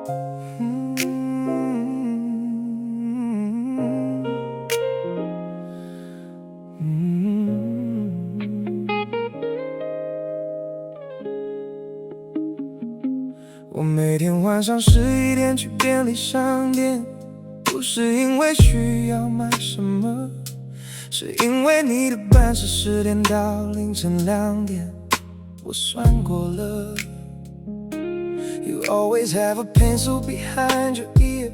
我每天晚上11点去便利商店，不是因为需要买什么，是因为你的班是10点到凌晨2点，我算过了。You always have a pencil behind your ear,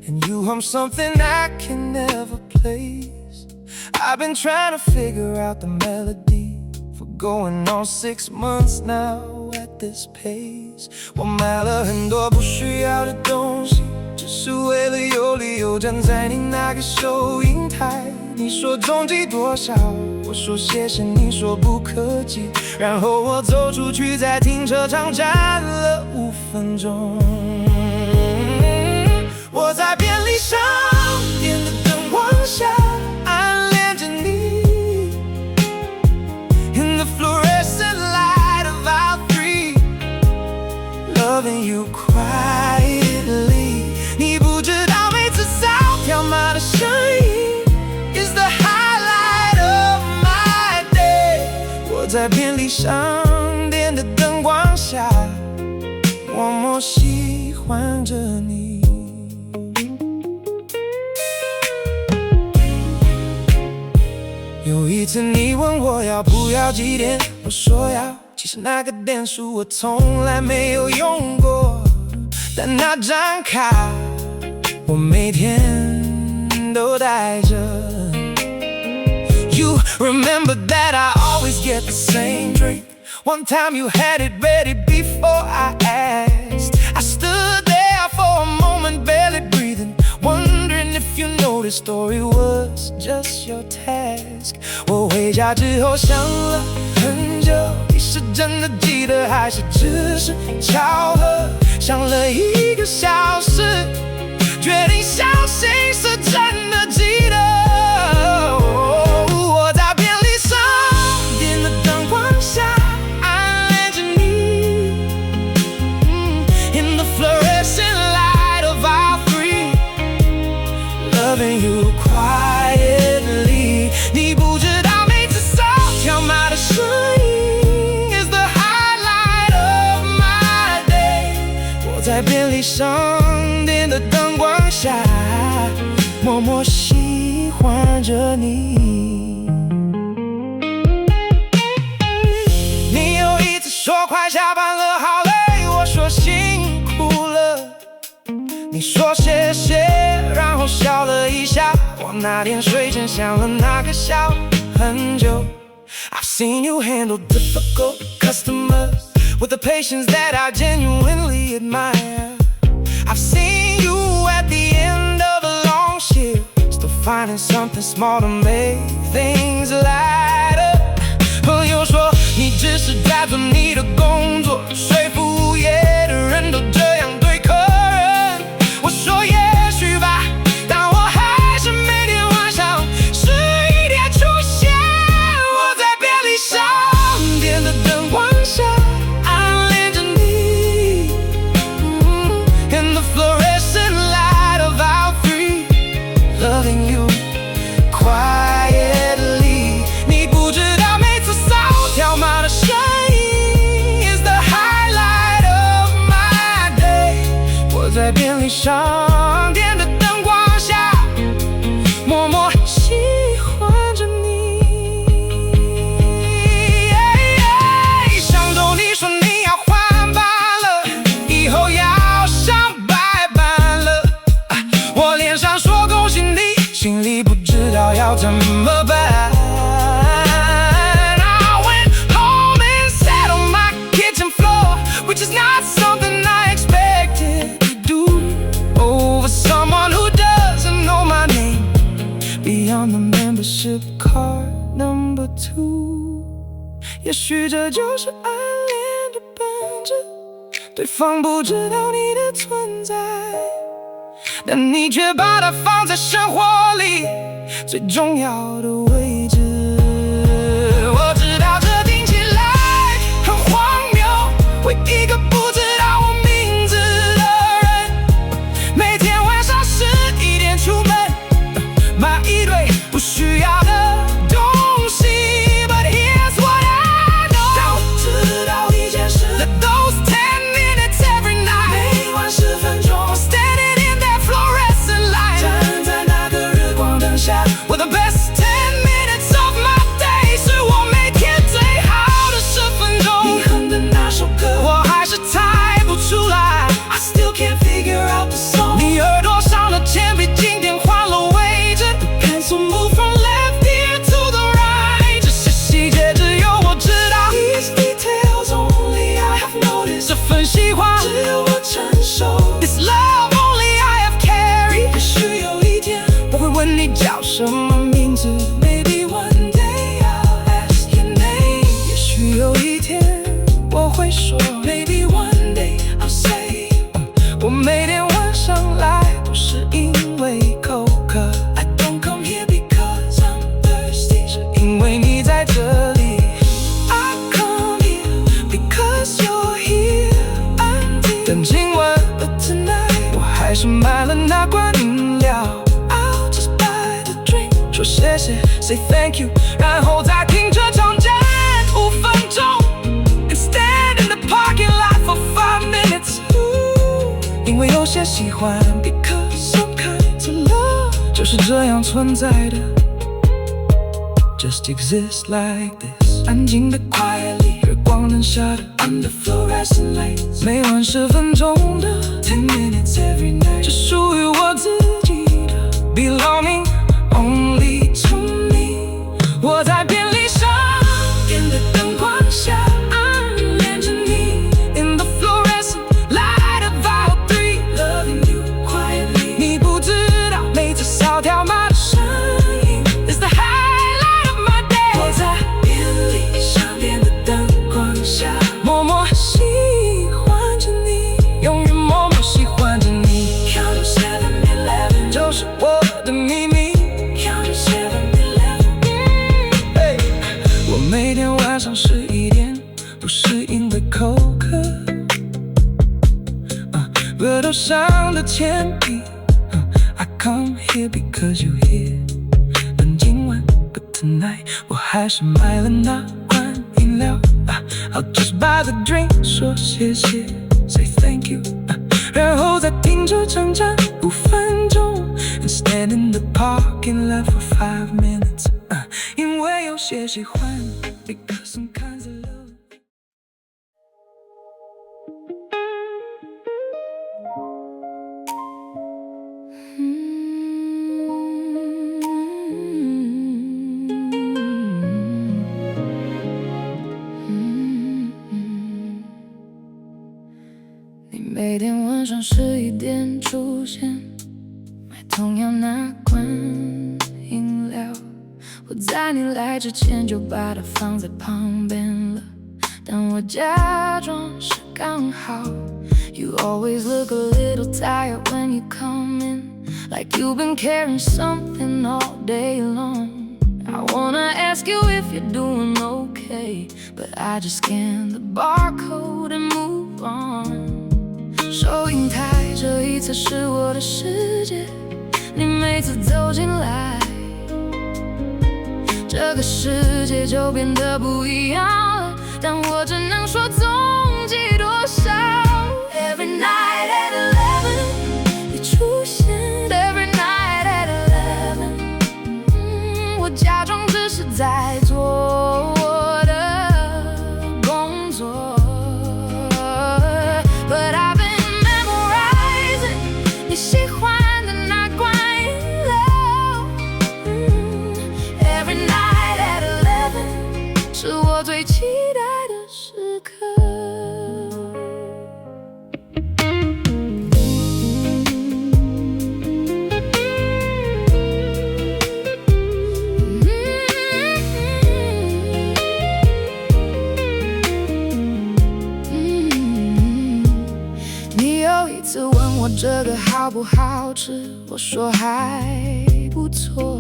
and you hum something I can never place. I've been trying to figure out the melody for going on 6 months now at this pace. 我买了很多不需要的东西，只是为了有理由站在你那个收银台。你说中计多少，我说谢谢，你说不客气，然后我走出去，在停车场站了5分钟。我在便利商店的灯光下暗恋着你 In the fluorescent light of our three, loving you quietly. 你不知道每次扫条码的声音 is the highlight of my day. 我在便利商店的灯光下默默喜欢着你。有一次你问我要不要几点，我说要，其实那个点数我从来没有用过，但那张卡我每天都带着。You remember that I always get the same drink. One time you had it ready before I asked. I stood there for a moment, barely breathing, wondering if you know the story was just your task. 我回家之后想了很久，你是真的记得还是只是巧合？想了1个小时，决定相信是真的记得。我在便利商店的灯光下暗恋着你 In the fluorescent light of our three, loving you quietly. 你不知道每次扫条码的声音 is the highlight of my day. 我在便利商店的灯光下默默喜欢着你。你有一次说快下班了好累，我说辛苦了，你说谢谢，然后笑了一下。我那天睡前想了那个笑很久。I've seen you handle difficult customers with a patience that I genuinely admire. I've seen you at the end of a long shift, still finding something small to make things lighter. 朋友说你只是在做你的工作，说服务业的人都这样对客人。我说也许吧，但我还是每天晚上11点出现。我在便利商店的灯光下暗恋着你 In the fluorescent light of our three, loving you quietly. 你不知道每次扫条码的声音 is the highlight of my day. 我在便利商店的灯光下默默喜欢着你。上周你说你要换班了，以后要上白班了，我脸上说恭喜你，心里不知道要怎么办。I went home and sat on my kitchen floor, which is not something I expected to do, over someone who doesn't know my name beyond the membership card number 2. 也许这就是暗恋的本质，对方不知道你的存在，但你却把它放在生活里最重要的位置。我知道这听起来很荒谬，为一个不知道我名字的人是买了那罐饮料。I'll just buy the drink， 说谢谢 ，say thank you， 然后再停车场站5分钟 ，and stand in the parking lot for 5 minutes。因为有些喜欢 ，because some kinds of love 就是这样存在的 ，just exist like this。安静的 quietly， 日光灯下的 under fluorescent lights， 每晚10分钟的 10 minutes every night， 只属于我自己的 belonging only to me。我在便利商店的灯光下。条码的声音 is the highlight of my day。 我在便利商店的灯光下，默默喜欢着你，永远默默喜欢着你。Count to 7-11， 就是我的秘密。Count to 7-11，我每天晚上11点，不是因为口渴，额头上的铅笔。I come here because you're here， 但今晚 but tonight 我还是买了那罐饮料。I'll just buy the drink， 说谢谢 say thank you， 然后再停车场站5分钟 and stand in the parking lot for 5 minutes， 因为有些喜欢 because some kinds of love。每天晚上11点出现，买同样那罐饮料。我在你来之前就把它放在旁边了，但我假装是刚好。You always look a little tired when you come in, like you've been carrying something all day long. I wanna ask you if you're doing okay, but I just scan the barcode and move on。收银台这一侧是我的世界，你每次走进来，这个世界就变得不一样了，但我只能说踪迹多少。Every night at 11， 你出现 Every night at 11，我假装只是在做我的工作。But I've been memorizing 你喜欢的那罐饮料。Every night at 11，是我最期待的时刻。我这个好不好吃？我说还不错。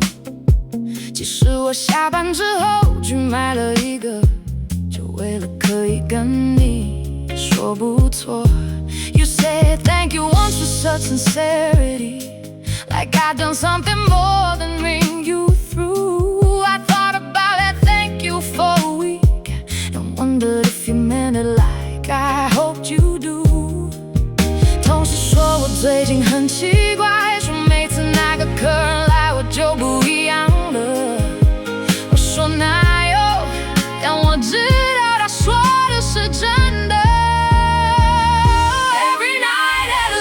其实我下班之后去买了一个，就为了可以跟你说不错。You said thank you once with such sincerity, like I'd done something more than bring you through. I thought about that thank you for a week and wondered if you meant it like I hoped you do。同事说我最近很奇怪，说每次那个客人来我就不一样了。我说哪有，但我知道他说的是真的。Every night at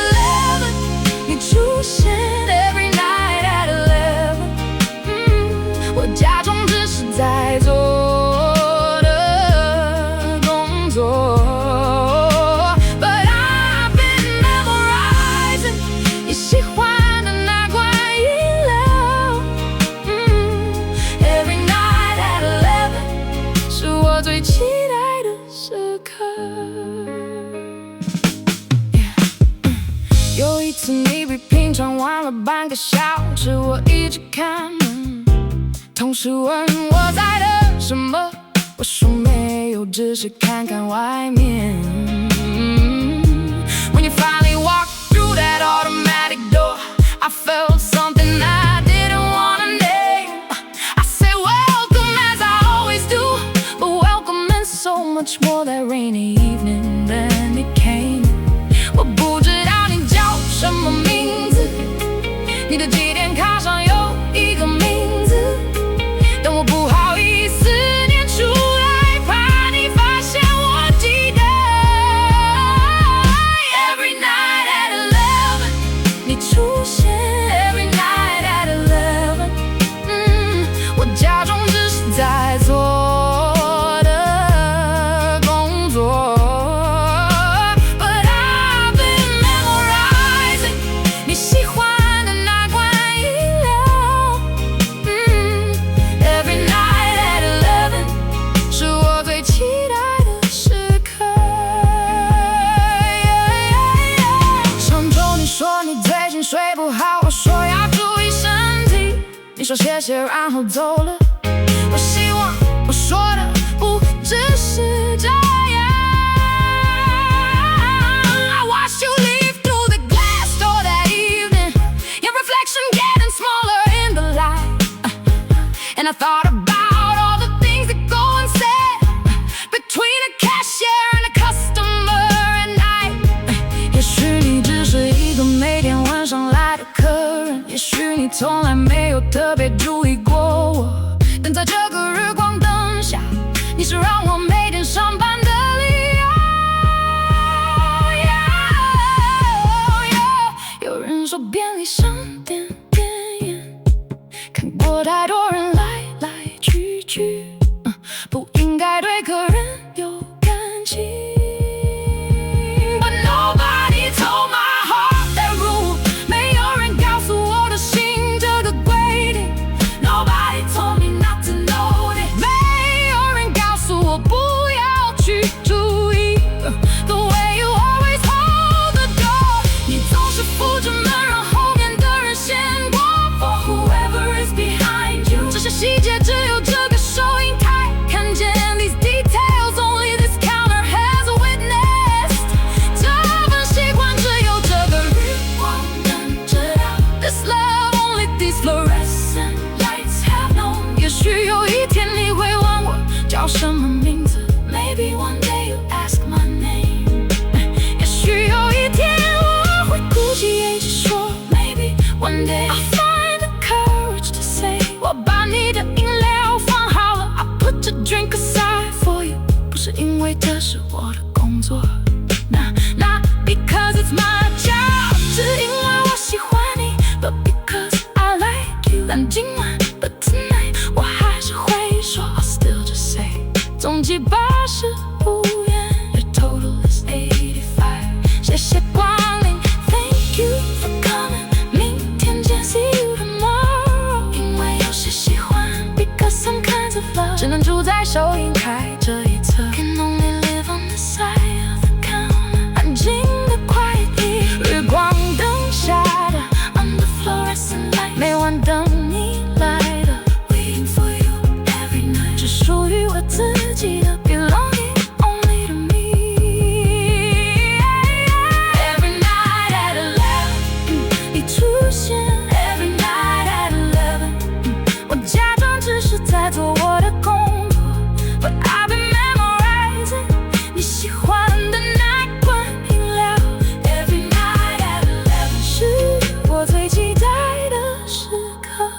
11， 你出现 Every night at 11，我假装只是在做我的工作。最期待的时刻。有一次你比平常晚了半个小时，我一直看门。同事问我在等什么，我说没有，只是看看外面。When you finally walk through that automatic that rainy evening, then it came. 我不知道你叫什么名字，你的纪念卡上有一个名字，但我不好意思念出来，怕你发现我记得。Every night at 11， 你出现。Every night at 11， 我假装只是在做的工作。But I've been memorizing 你喜欢的那款饮料。Every night at 11， 是我最期待的时刻。上周你说你最近睡不好，我说要注意身体，你说谢谢然后走了。我希望我说的不只是这样。I watched you leave through the glass door that evening, your reflection getting smaller in the light. And I thought about all the things that go unsaid between a cashier and a customer at night. 也许你只是一个每天晚上来的客人，也许你从来没有特别注意过我，但在这个日光灯下，你是让我每天上班的理由。有人说便利商店边缘，看过太多人来来去去，不应该对客人有感情。But nobody told my heart that rule， 没有人告诉我的心这个规定。Nobody told me not to notice， 没有人告诉我不要去注意。The way you always hold the door， 你总是扶着门让后面的人先过。For whoever is behind you， 这些细节只有这个收银台看见。These details only this counter has witnessed， 这份习惯只有这个日光灯知道。This love only these fluorescent lights have known。 也许有一天你会问我叫什么名字， Maybe one day you ask my name。 也许有一天我会鼓起勇气说 Maybe one day I'll find the courage to say， 我把你的饮料放好了， I put your drink aside for you， 不是因为这是我的工作， Not because it's my job， 是因为我喜欢你， But because I like you。 但今晚 But tonight， 我还是会说 I'll still just say， 总计85元 Your total is 85， 谢谢光临 Thank you for coming， 明天见 See you tomorrow。 因为有些喜欢 Because some kinds of love， 只能住在收银台这一侧， Can only live on the side of the counter， 安静的 quietly， 日光灯下的 Under fluorescent lights， 每晚等你来的 Waiting for you every night， 只属于我自己的 Belonging only to me。 Every night at 11， 你出现 Every night at 11， 我假装只是在做我的工作， But I've been memorizing 你喜欢的那款饮料。 Every night at 11， 是我最期待的时刻。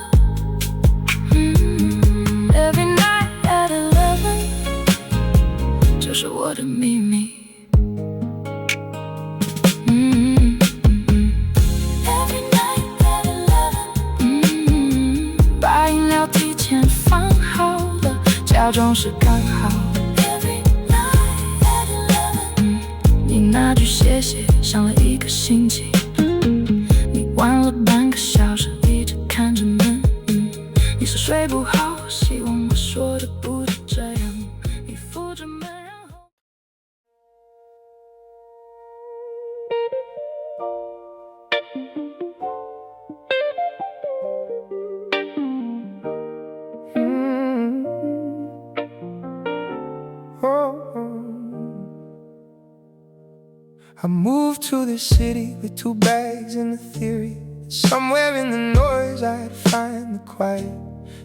Every night at 11， 这是我的秘密。Every night at 11， 把饮料提前放好了，假装是刚好。Every night at 11， 你那句谢谢想了一个星期，你晚了半个小时一直看着门，你是睡不好，我希望我说的不是这样，你扶着门然后。I moved to the city with 2 bags and the theory that somewhere in the noise I'd find the quiet,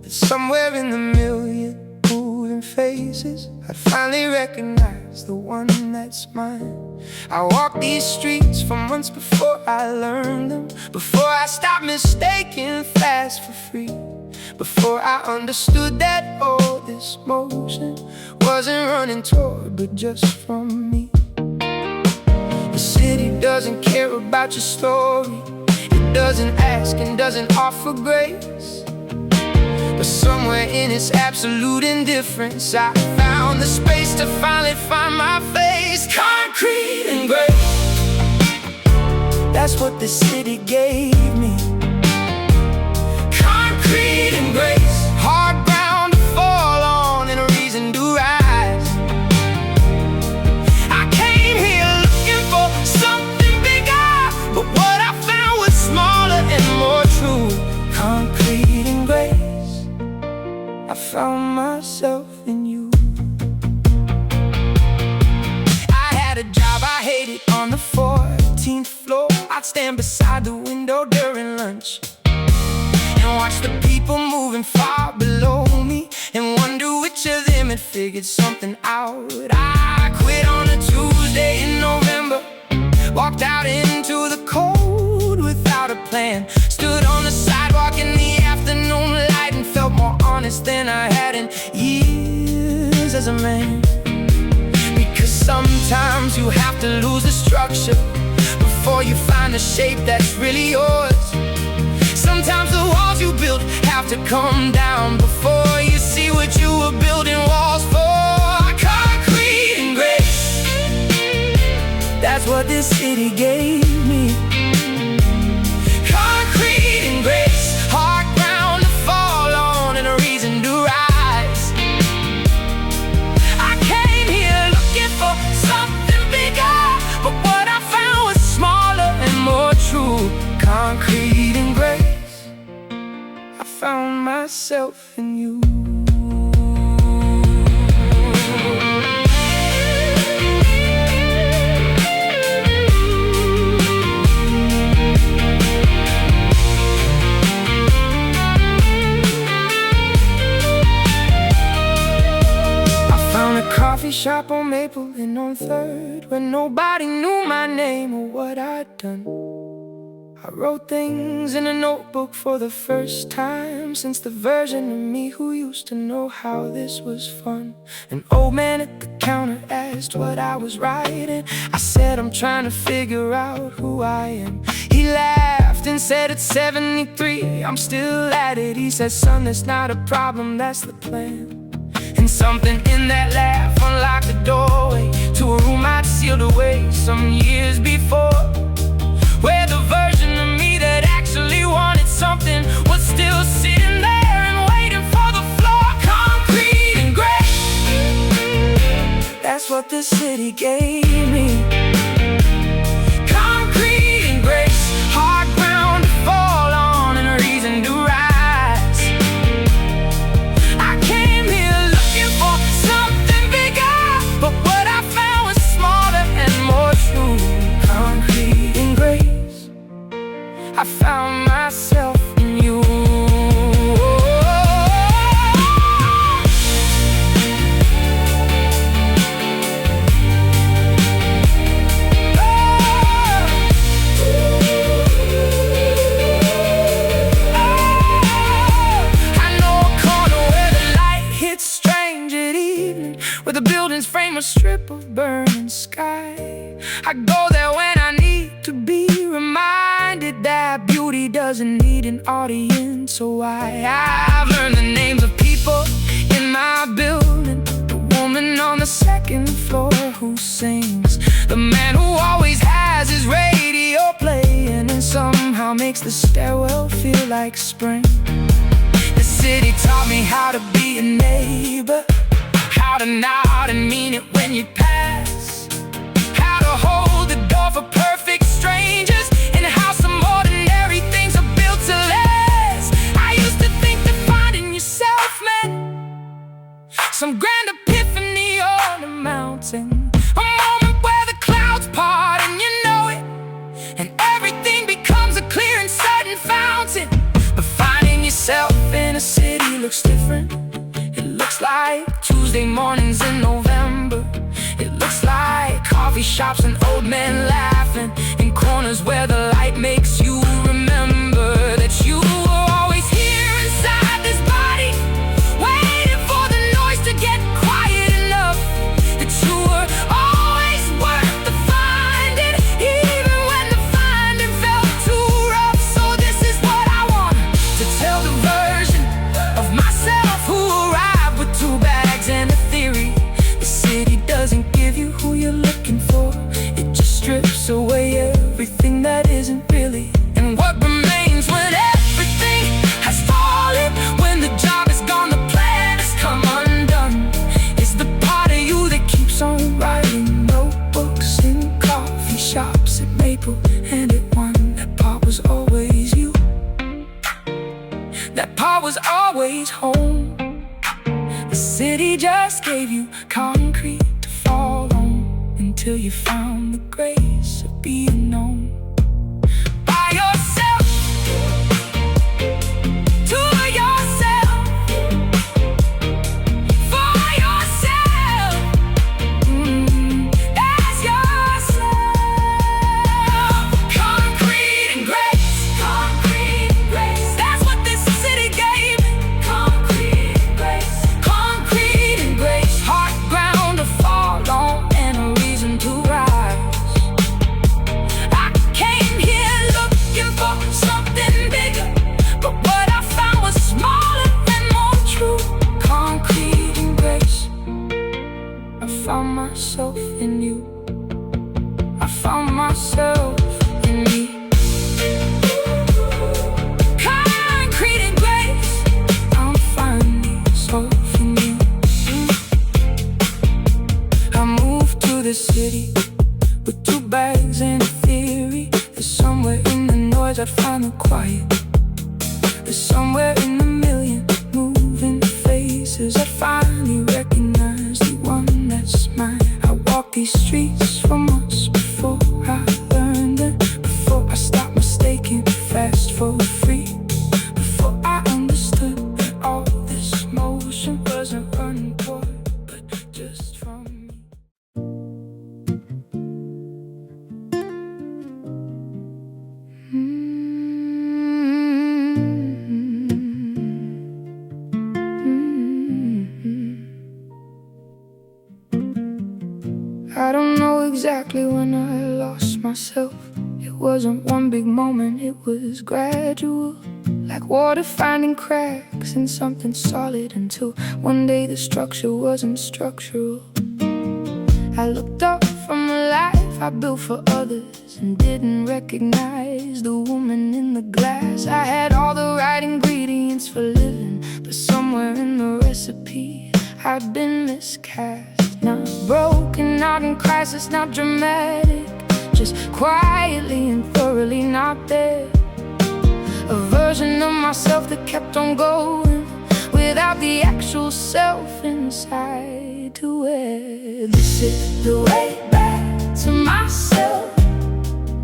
that somewhere in the million moving faces I'd finally recognize as the one that's mine. I walked these streets for months before I learned them, before I stopped mistaking fast for free, before I understood that all this motion wasn't running toward but just from me. The city doesn't care about your story, it doesn't ask and doesn't offer grace, but somewhere in its absolute indifference I found the space to finally find my face. Concrete and grace, that's what the city gave me. Concrete and grace, hard ground to fall on and a reason to rise. I came here looking for something bigger, but what I found was smaller and more true. Concrete and grace, I found myself in you. I had a job I hated on the 14th floor. I'd stand beside the window during lunch and watch the people moving far below me and wonder which of them had figured something out. I quit on a Tuesday in November, walked out into the cold without a plan, stood on the sidewalk in the afternoon light and felt more honest than I had in years as a man. Because sometimes you have to lose the structure before you find the shape that's really yours. Sometimes the walls you built have to come down before you see what you were building walls for. Concrete and grace, that's what this city gave me. Concrete and grace, hard ground to fall on and a reason to rise. I came here looking for something bigger, but what I found was smaller and more true. Concrete and grace, I found myself in you. Coffee shop on Maple and on 3rd, where nobody knew my name or what I'd done. I wrote things in a notebook for the first time since the version of me who used to know how this was fun. An old man at the counter asked what I was writing. I said I'm trying to figure out who I am. He laughed and said at 73 I'm still at it. He said, son, that's not a problem, that's the plan. And something in that laugh unlocked the doorway to a room I'd sealed away some years before, where the version of me that actually wanted something was still sitting there and waiting for the floor. Concrete and grace, that's what this city gave me. Concrete and grace, hard ground to fall on and a reason to rise. But what I found was smaller and more true. Concrete and grace, I found myself in you. Where the buildings frame a strip of burning sky. I go there when I need to be reminded that beauty doesn't need an audience. So I've learned the names of people in my building, the woman on the 2nd floor who sings, the man who always has his radio playing and somehow makes the stairwell feel like spring. The city taught me how to be a neighbor, how to nod and mean it when you pass, how to hold the door for perfect strangers, and how some ordinary things are built to last. I used to think that finding yourself meant some grand epiphany on a mountain, a moment where the clouds part and you know it, and everything becomes a clear and sudden fountain. But finding yourself in a city looks different. It looks like Tuesday mornings in November. It looks coffee shops and old men laughing in corners where the light makes you remember that you were always here inside this body, waiting for the noise to get quiet enough, that you were always worth the finding, even when the finding felt too rough. So this is what I want to tell the version of myself who arrived with 2 bags and a theory. The city doesn't give you who you're looking for, it just strips away everything that isn't really. And what remains when everything has fallen, when the job is gone, the plan has come undone, is the part of you that keeps on writing notebooks in coffee shops at Maple and at One. That part was always you, that part was always home. The city just gave you concrete to fall on, until you found the grace of being known by yourself, to yourself, for yourself, as yourself. Concrete and grace, that's what this city gave me. Concrete and grace, hard ground to fall on and a reason to rise. I came here looking for something bigger, but what I found was smaller and more true. Concrete and grace, I found myself in you, I found myself in me. Concrete and grace, I'm finding myself in you. I moved to the city with 2 bags and a theory. There's somewhere in the noise I'd find the quiet. There's somewhere in the million moving faces I'd finally recognize the one that's mine. I walked these streets for months before I learned it, before I stopped mistaking fast for free, before I understood that all this motion wasn't running toward, but just from me. I don't know exactly when I lost myself. It wasn't one big moment, it was gradual, like water finding cracks in something solid, until one day the structure wasn't structural. I looked up from a life I built for others and didn't recognize the woman in the glass. I had all the right ingredients for living, but somewhere in the recipe I'd been miscast. Not broken, not in crisis, not dramatic, just quietly and thoroughly not there. A version of myself that kept on going, without the actual self inside to wear. This is the way back to myself,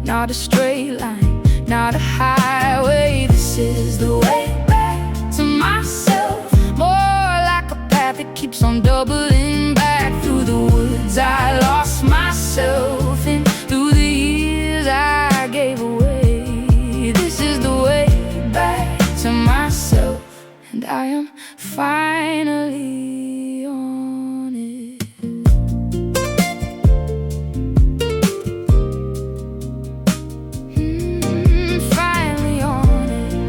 not a straight line, not a highway. This is the way back to myself, more like a path that keeps on doubling back. Through the woods I lost myself in, through the years I gave away. This is the way back to myself, and I am finally on it. Finally on it.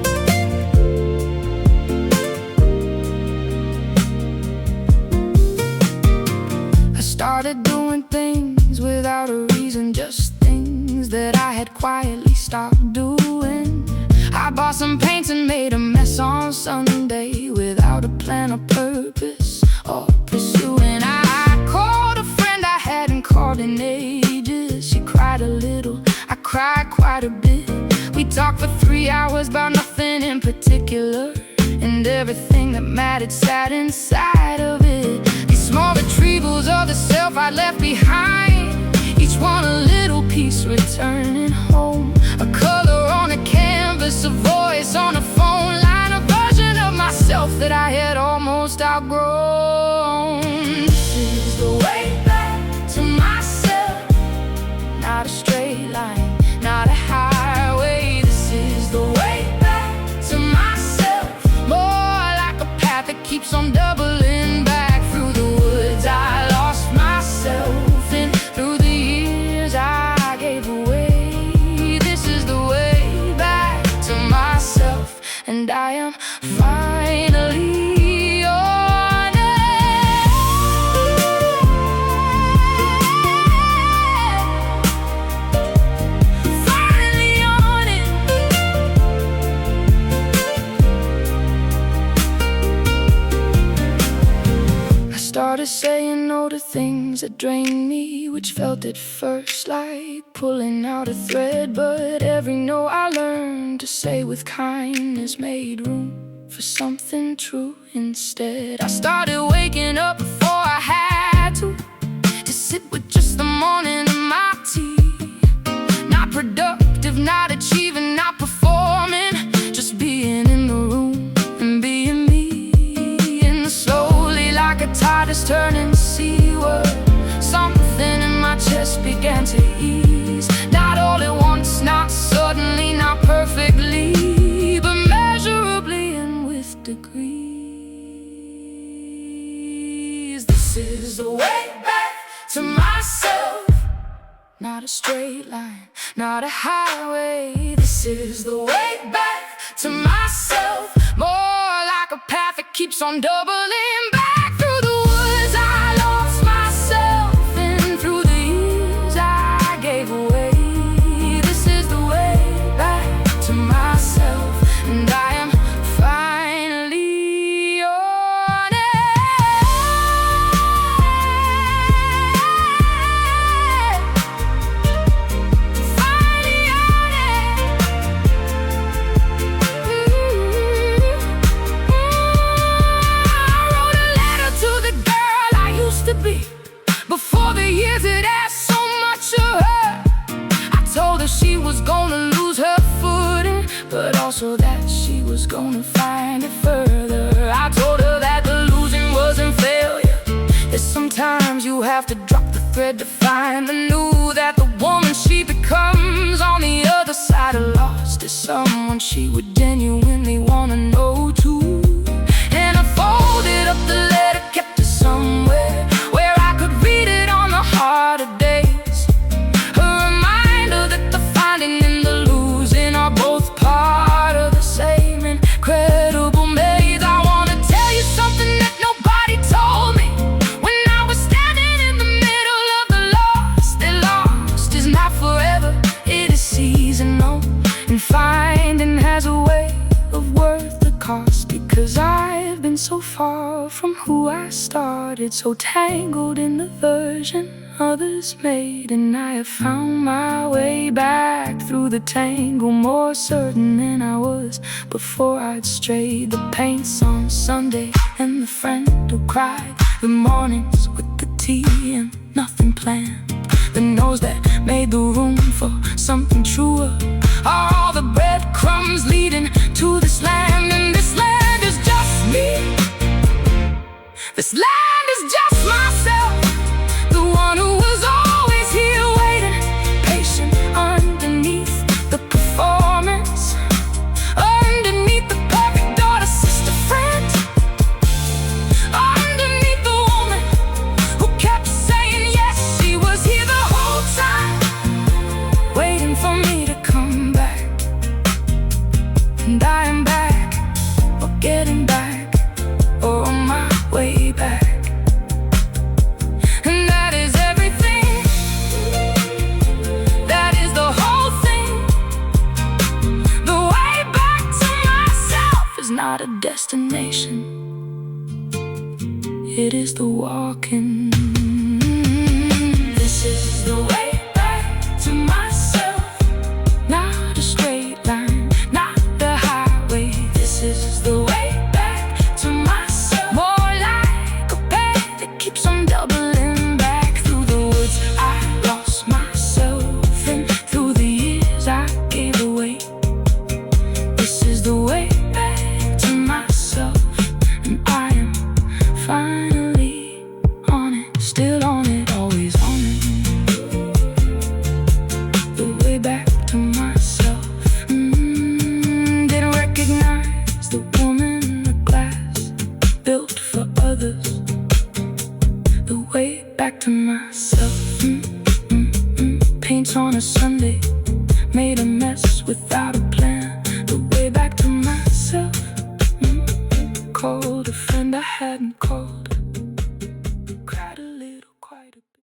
I started doing things without a reason, just things that I had quietly stopped doing. I bought some paints and made a mess on Sunday, without a plan or purpose or pursuing. I called a friend I hadn't called in ages. She cried a little, I cried quite a bit. We talked for 3 hours about nothing in particular, and everything that mattered sat inside of it. These small retrievals of the self I left behind, each one a little piece returning home. A color on a canvas, a voice on a phone line, a version of myself that I had almost outgrown. This is the way back to myself, things that drained me, which felt at first like pulling out a thread. But every no I learned to say with kindness made room for something true instead. I started waking up before I had to sit with just the morning and my tea. Not productive, not achieving, not performing, just being in the room and being me. And slowly like a tide is turning seaward, something in my chest began to ease. Not all at once, not suddenly, not perfectly, but measurably and with degrees. This is the way back to myself, not a straight line, not a highway. This is the way back to myself, more like a path that keeps on doubling back. Through the woods I lost myself, and through the years I gave away. This is the way back to myself, and I am finally on it. Finally on it. I wrote a letter to the girl I used to be, before the years had asked so much of her. I told her she was gonna lose her footing, but also that she was gonna find it further. I told her that the losing wasn't failure, that sometimes you have to drop the thread to find the new, that the woman she becomes on the other side of lost is someone she would genuinely wanna know too. And I folded up the letter, kept it somewhere where I could read it on the harder days. A reminder that the finding and the losing are both part of the same incredible maze. I wanna tell you something that nobody told me when I was standing in the middle of the lost. That lost is not forever, it is seasonal, and finding has a way of worth the cost. Because I've been so far from who I started, so tangled in the version others made, and I have found my way back through the tangle, more certain than I was before I'd strayed. The paints on Sunday and the friend who cried, the mornings with the tea and nothing planned, the no's that made the room for something truer, are all the breadcrumbs leading to this land. And this land is just me, this land is just myself, the one who was always here waiting, patient underneath the performance, underneath the perfect daughter, sister, friend, underneath the woman who kept saying yes. She was here the whole time, waiting for me to come back. And I am back, or getting back, or on my way back. And that is everything, that is the whole thing. The way back to myself is not a destination, it is the walking. This is the way back to myself, not a straight line, not the highway. This is the way back to myself, more like a path that keeps on doubling back. Through the woods I lost myself, and through the years I gave away. This is the way back to myself, and I am finally on it, still on it, always on it. The way back to myself. Didn't recognize the woman in the glass, built for others. The way back to myself. Paints on a Sunday, made a mess without a plan. The way back to myself. Called a friend I hadn't called, cried a little, quite a bit.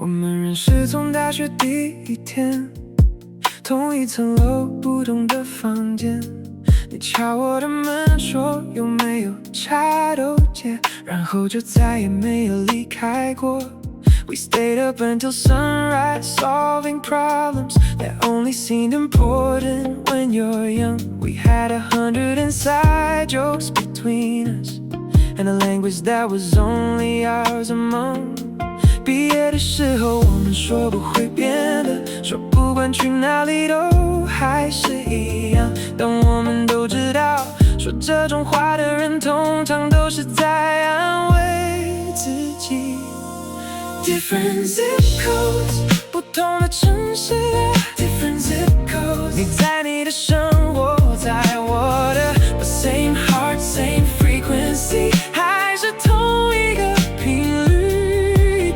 我们认识从大学第一天，同一层楼不同的房间，你敲我的门说有没有茶豆解，然后就再也没有离开过。We stayed up until sunrise, solving problems that only seemed important when you're young. We had 100 inside jokes between us, and a language that was only ours among. 毕业的时候我们说不会变的，说不管去哪里都还是一样，但我们都知道，说这种话的人通常都是在安慰自己。Different zip codes， 不同的城市的 Different zip codes， 你在你的生活，我在我的 But same heart, same frequency， 还是同一个频率。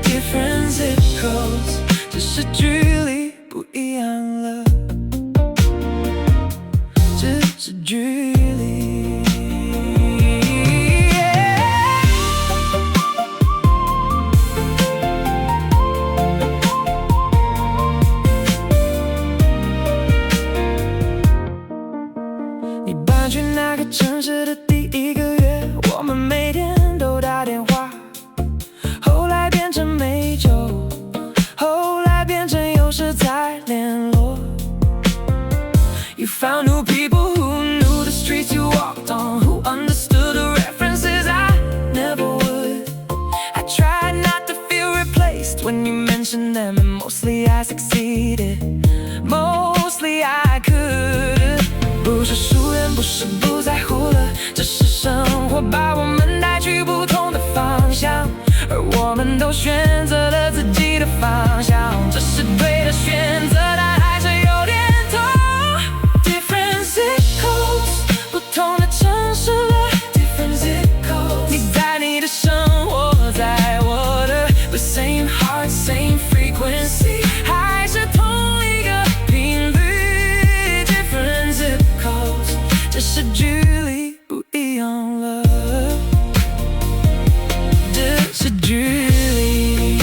Different zip codes， 只是距离不一样了，只是距离。去那个城市的第一个月，我们每天都打电话，后来变成每周，后来变成有时才联络。You found new people who knew the streets you walked on, who understood the references I never would. I tried not to feel replaced when you mentioned them, and mostly I succeeded, mostly I could. 不是疏远，不是不在乎了，只是生活把我们带去不同的方向，而我们都选择了自己的方向。这是对的选择，但还是有点痛。Different zip codes， 不同的城市了 Different zip codes， 你在你的生活，我在我的 But same heart, same frequency， 还是同一个频率。只是距离不一样了，只是距离。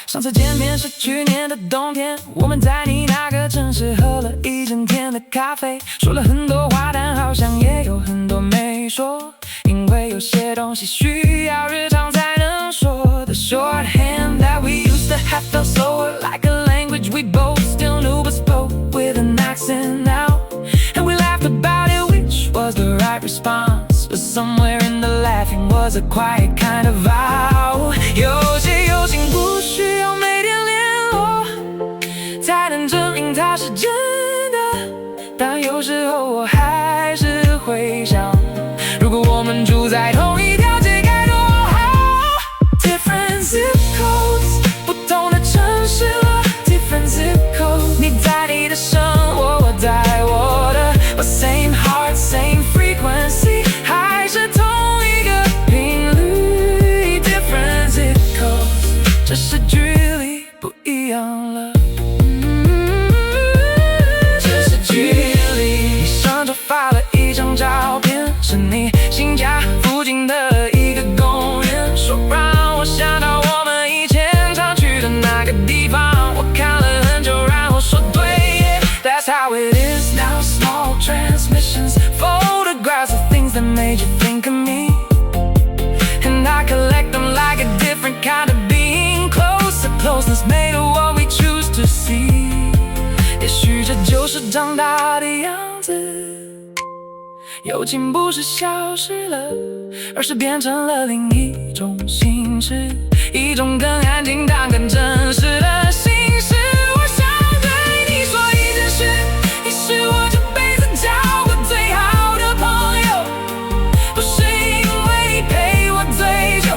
上次见面是去年的冬天，我们在你那个城市喝了一整天的咖啡，说了很多话，但好像也有很多没说。因为有些东西需要日常才能说。The shorthand that we used to have felt slower, like a language we both still knew but spoke with an accent now. And we laughed about it, which was the right response. But somewhere in the laughing was a quiet kind of vow. 有些友情不需要每天联络，才能证明它是真的。但有时候我还是会想，如果我们住在同一条街该多好。 Different zip codes， 不同的城市了 Different zip codes， 你在你的生活，我在我的 But same heart, same frequency， 还是同一个频率。 Different zip codes， 只是距离不一样了，只是距离。你上周发了一张照片，是你新家附近的一个公园，说让我想到我们以前常去的那个地方。我看了很久，然后说对 That's how it is now, small transmissions, photographs of things that made you think of me, and I collect them like a different kind of being. Closer, closeness made of what we choose to see. 也许这就是长大的样子，友情不是消失了，而是变成了另一种形式，一种更安静但更真实的心事。我想对你说一件事，你是我这辈子交过最好的朋友，不是因为你陪我最久，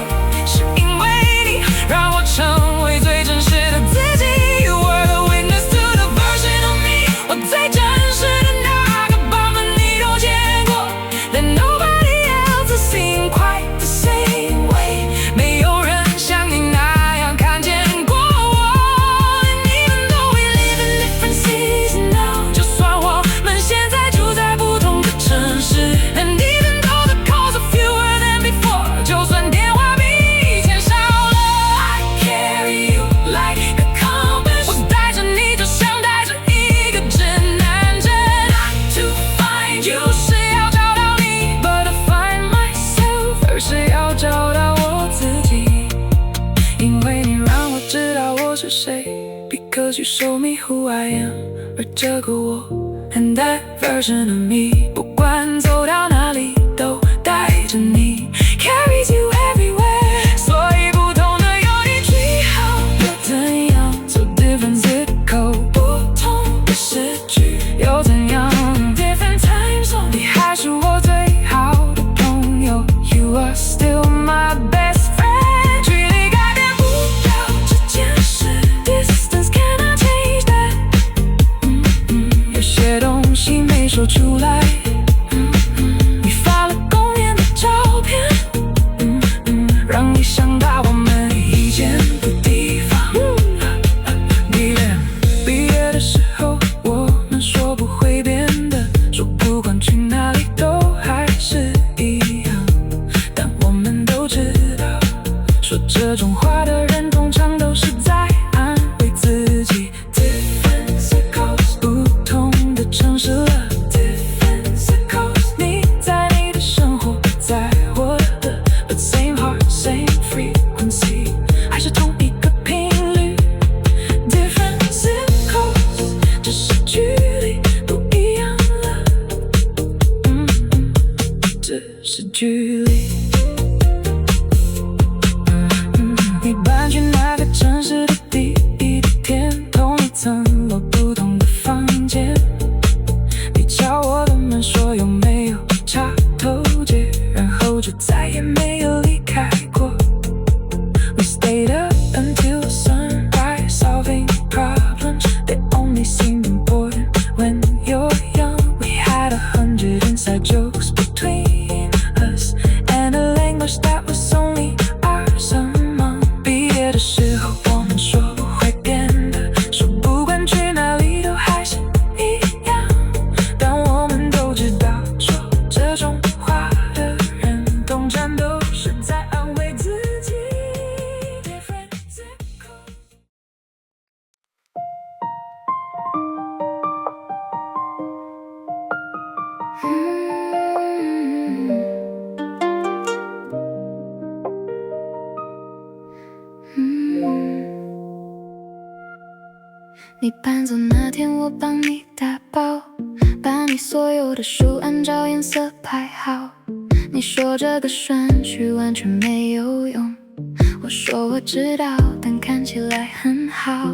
是因为你让我成为最真实的自己。 You were the witness to the version of me， 我最真实的那个版本你都见过。Then nobody else has seen quite the same way， 没有人像你那样看见过我。show me who I am， 而这个我 and that version of me， 不管走到哪里都带着你 ，carries you everywhere。所以不同的邮递区号又怎样？走 different zip code， 不同的时区又怎样 ？different time zone， 你还是我最好的朋友 ，You are still my best friend。距离改变不了这件事 ，distance cannot change that。有些东西没说出来。你发了公园的照片，让你想到我们以前的地方。毕业的时候，我们说不会变的，说不管去哪里都还是一样。但我们都知道，说这种话的人通常都是在安慰自己。Different circles， 不同的城市了。Different circles， 你在你的生活，在我的 ，but same heart same frequency， 还是同一个频率。Different circles， 只是距离不一样了，只是距离。你搬去哪个城市的第一天，同一层楼不同的房间，你敲我的门说有没有插头接，然后就再也没有离开过。We stayed up until sunrise, solving problems that only seemed important when you're young. We had 100 inside jokes between us and a language that was only ours among. 毕业的时候，我们说不会变的，说不管去哪里都还是一样。但我们都知道，说这种话的人，通常都是在安慰自己。Different circles。你搬走那天，我帮你打包，把你所有的书按照颜色排好。你说这个顺序完全没有用，我说我知道，但看起来很好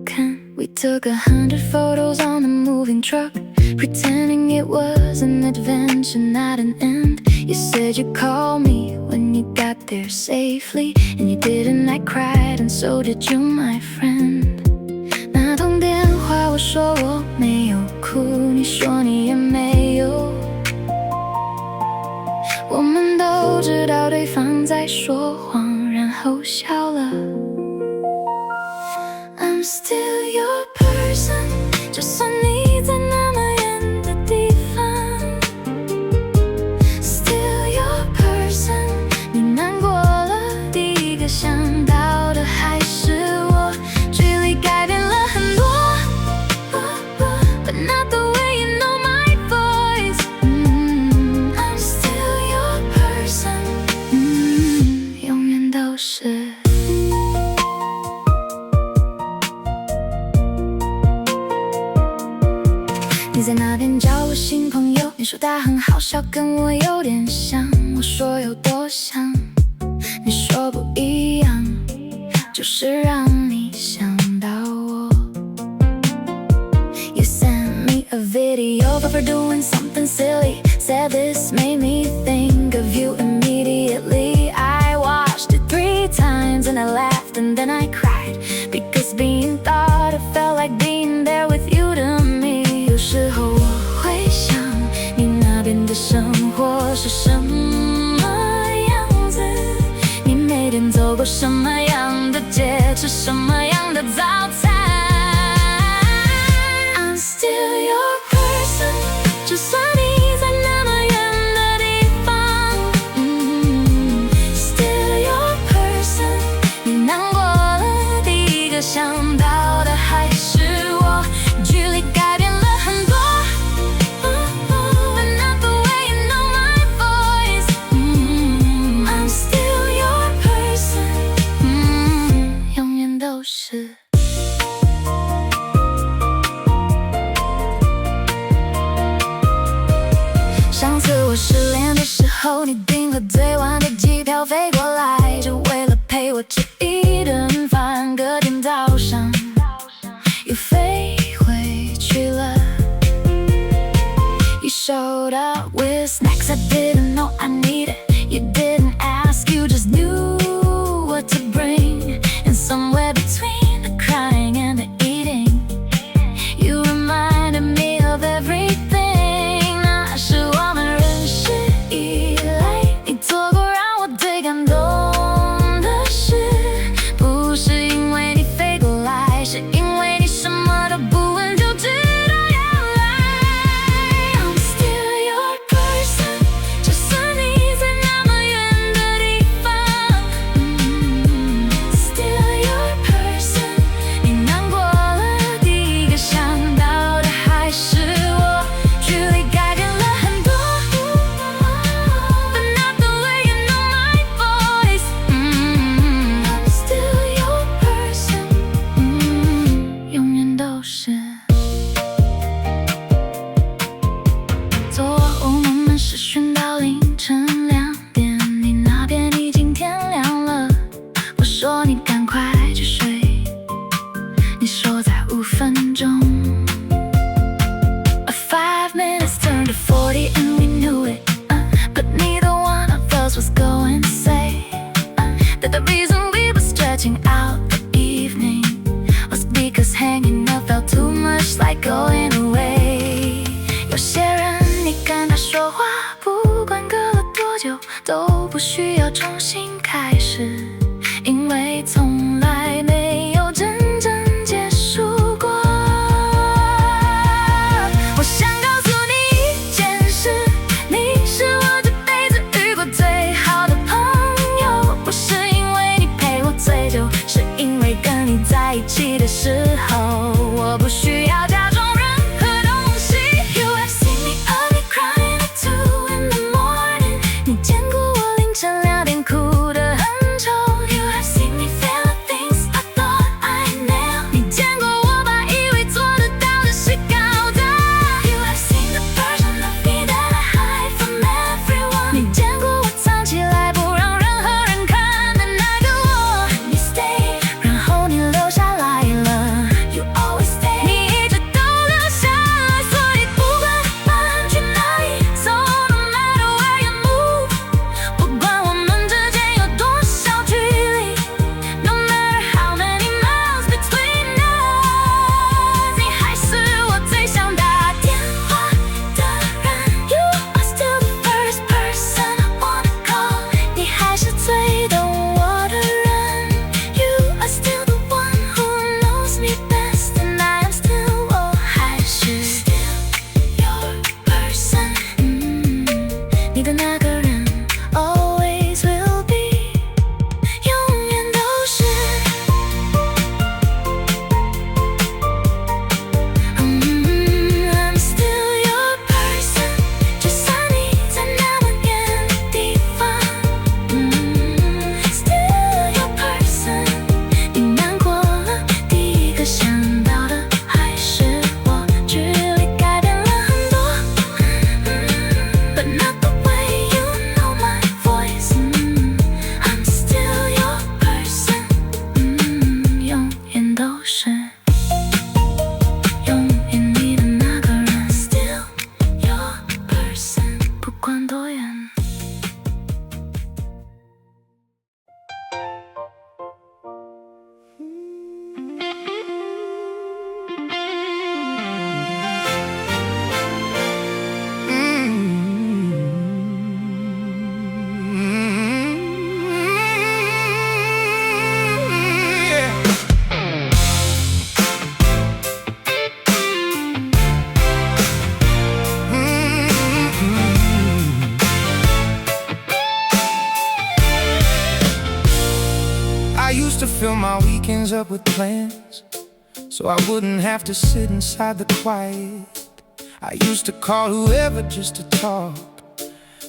看。We took 100 photos on a moving truck, pretending it was an adventure, not an end. You said you'd call me when you got there safely, and you didn't. I cried, and so did you, my friend. 那通电话，我说我没有哭，你说你也没有。我们都知道对方在说谎，然后笑了。I'm still your person， 就算你在那么远的地方。Still your person， 你难过了，第一个想到的还是我。距离改变了很多，but not the way you know my voice。I'm still your person，永远都是。你在那边交了新朋友，你说他很好笑，跟我有点像。我说有多像，你说不一样，就是让你想到我。You sent me a video of her doing something silly, said this made me think of you immediately. I watched it 3 times and I laughed and then I cried, because being thought it felt like being there with you to me. 有时候我会想，你那边的生活是什么样子？你每天走过什么样的街，吃什么样的早餐？ I'm still your person， 就算你在那么远的地方。Still your person， 你难过了，第一个想到的还是我。距离改变了很多，but not the way you know my voice。I'm still your person，永远都是。订了最晚的机票飞过来，就为了陪我吃一顿饭，隔天早上又飞回去了。You showed up with snacks I didn't know I needed. You didn't ask, you just knew what to bring. And somewhere between the crying and the eating, you reminded me of everything. 那是我们认识以来你做过让我最感动的事，不是因为你飞过来，是因为你什么都不问就知道要来。I'm still your person， 就算你在那么远的地方。Still your person， 你难过了，第一个想到的还是我。距离改变了很多，but not the way you know my voice。I'm still your person， 永远都是。昨晚我们视讯到凌晨2点，你那边已经天亮了。我说你赶快去睡，你说再5分钟。5 minutes turned to 40 and we knew it, but neither one of us was going to say that the reason we were stretching out the evening was because hanging up felt too much like going away. 有些人你跟他说话，不管隔了多久都不需要重新开始，因为从来没有真正结束过。我想告诉你一件事，你是我这辈子遇过最好的朋友，不是因为你陪我最久，是因为跟你在一起的时候，我不需要假装任何东西。You have seen me ugly crying at 2 in the morning， 你见过我凌晨2点哭得很丑。You have seen me fail at things I thought I nailed， 你见过我把以为做得到的事搞砸。You have seen the version of me that I hide from everyone， 你见过我藏起来不让任何人看的那个我。你 stay， 然后你留下来了。You always stay， 你一直都留下来，所以不管搬去哪里，So no matter where you move， 不管我们之间有多少距离，No matter how many miles between us， 你还是我最想打电话的人。You are still the first person I wanna call， 你还是最懂我的人。You are still the one who knows me best and I am still， 我还是 still your person， 你的那个人 always will be， 永远都是。I'm still your person， 就算你在那么远的地方。Still your person， 你难过了，第一个想到的还是我。距离改变了很多，but not the way you know my voice。I'm still your person， 永远都是。永远你的那个人 ，Still your person， 不管多远。I used to fill my weekends up with plans, so I wouldn't have to sit inside the quiet. I used to call whoever just to talk,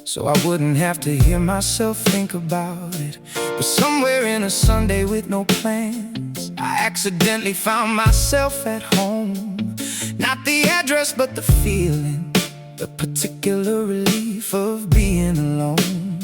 so I wouldn't have to hear myself think about it. But somewhere in a Sunday with no plans, I accidentally found myself at home. Not the address, but the feeling, the particular relief of being alone.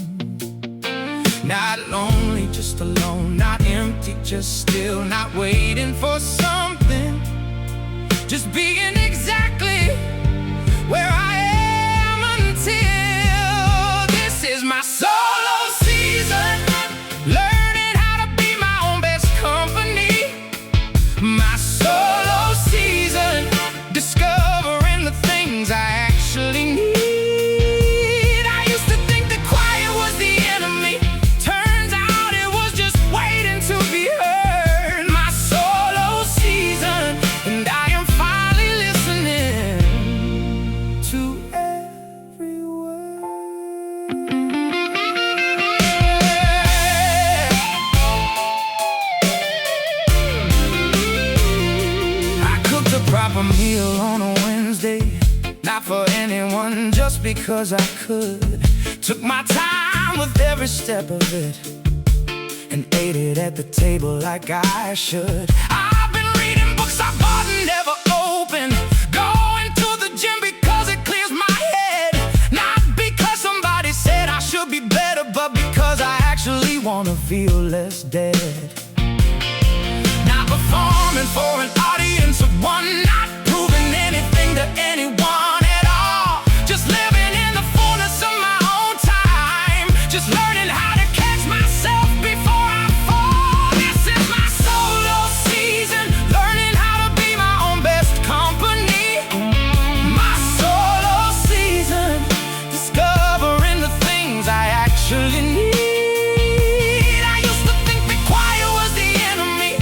meal on a Wednesday, not for anyone, just because I could. Took my time with every step of it, and ate it at the table like I should. I've been reading books I bought and never opened, going to the gym because it clears my head. Not because somebody said I should be better, but because I actually wanna feel less dead. Not performing for an audience of one, not proving anything to anyone at all. Just living in the fullness of my own time, just learning how to catch myself before I fall. This is my solo season, learning how to be my own best company. My solo season, discovering the things I actually need. I used to think that quiet was the enemy,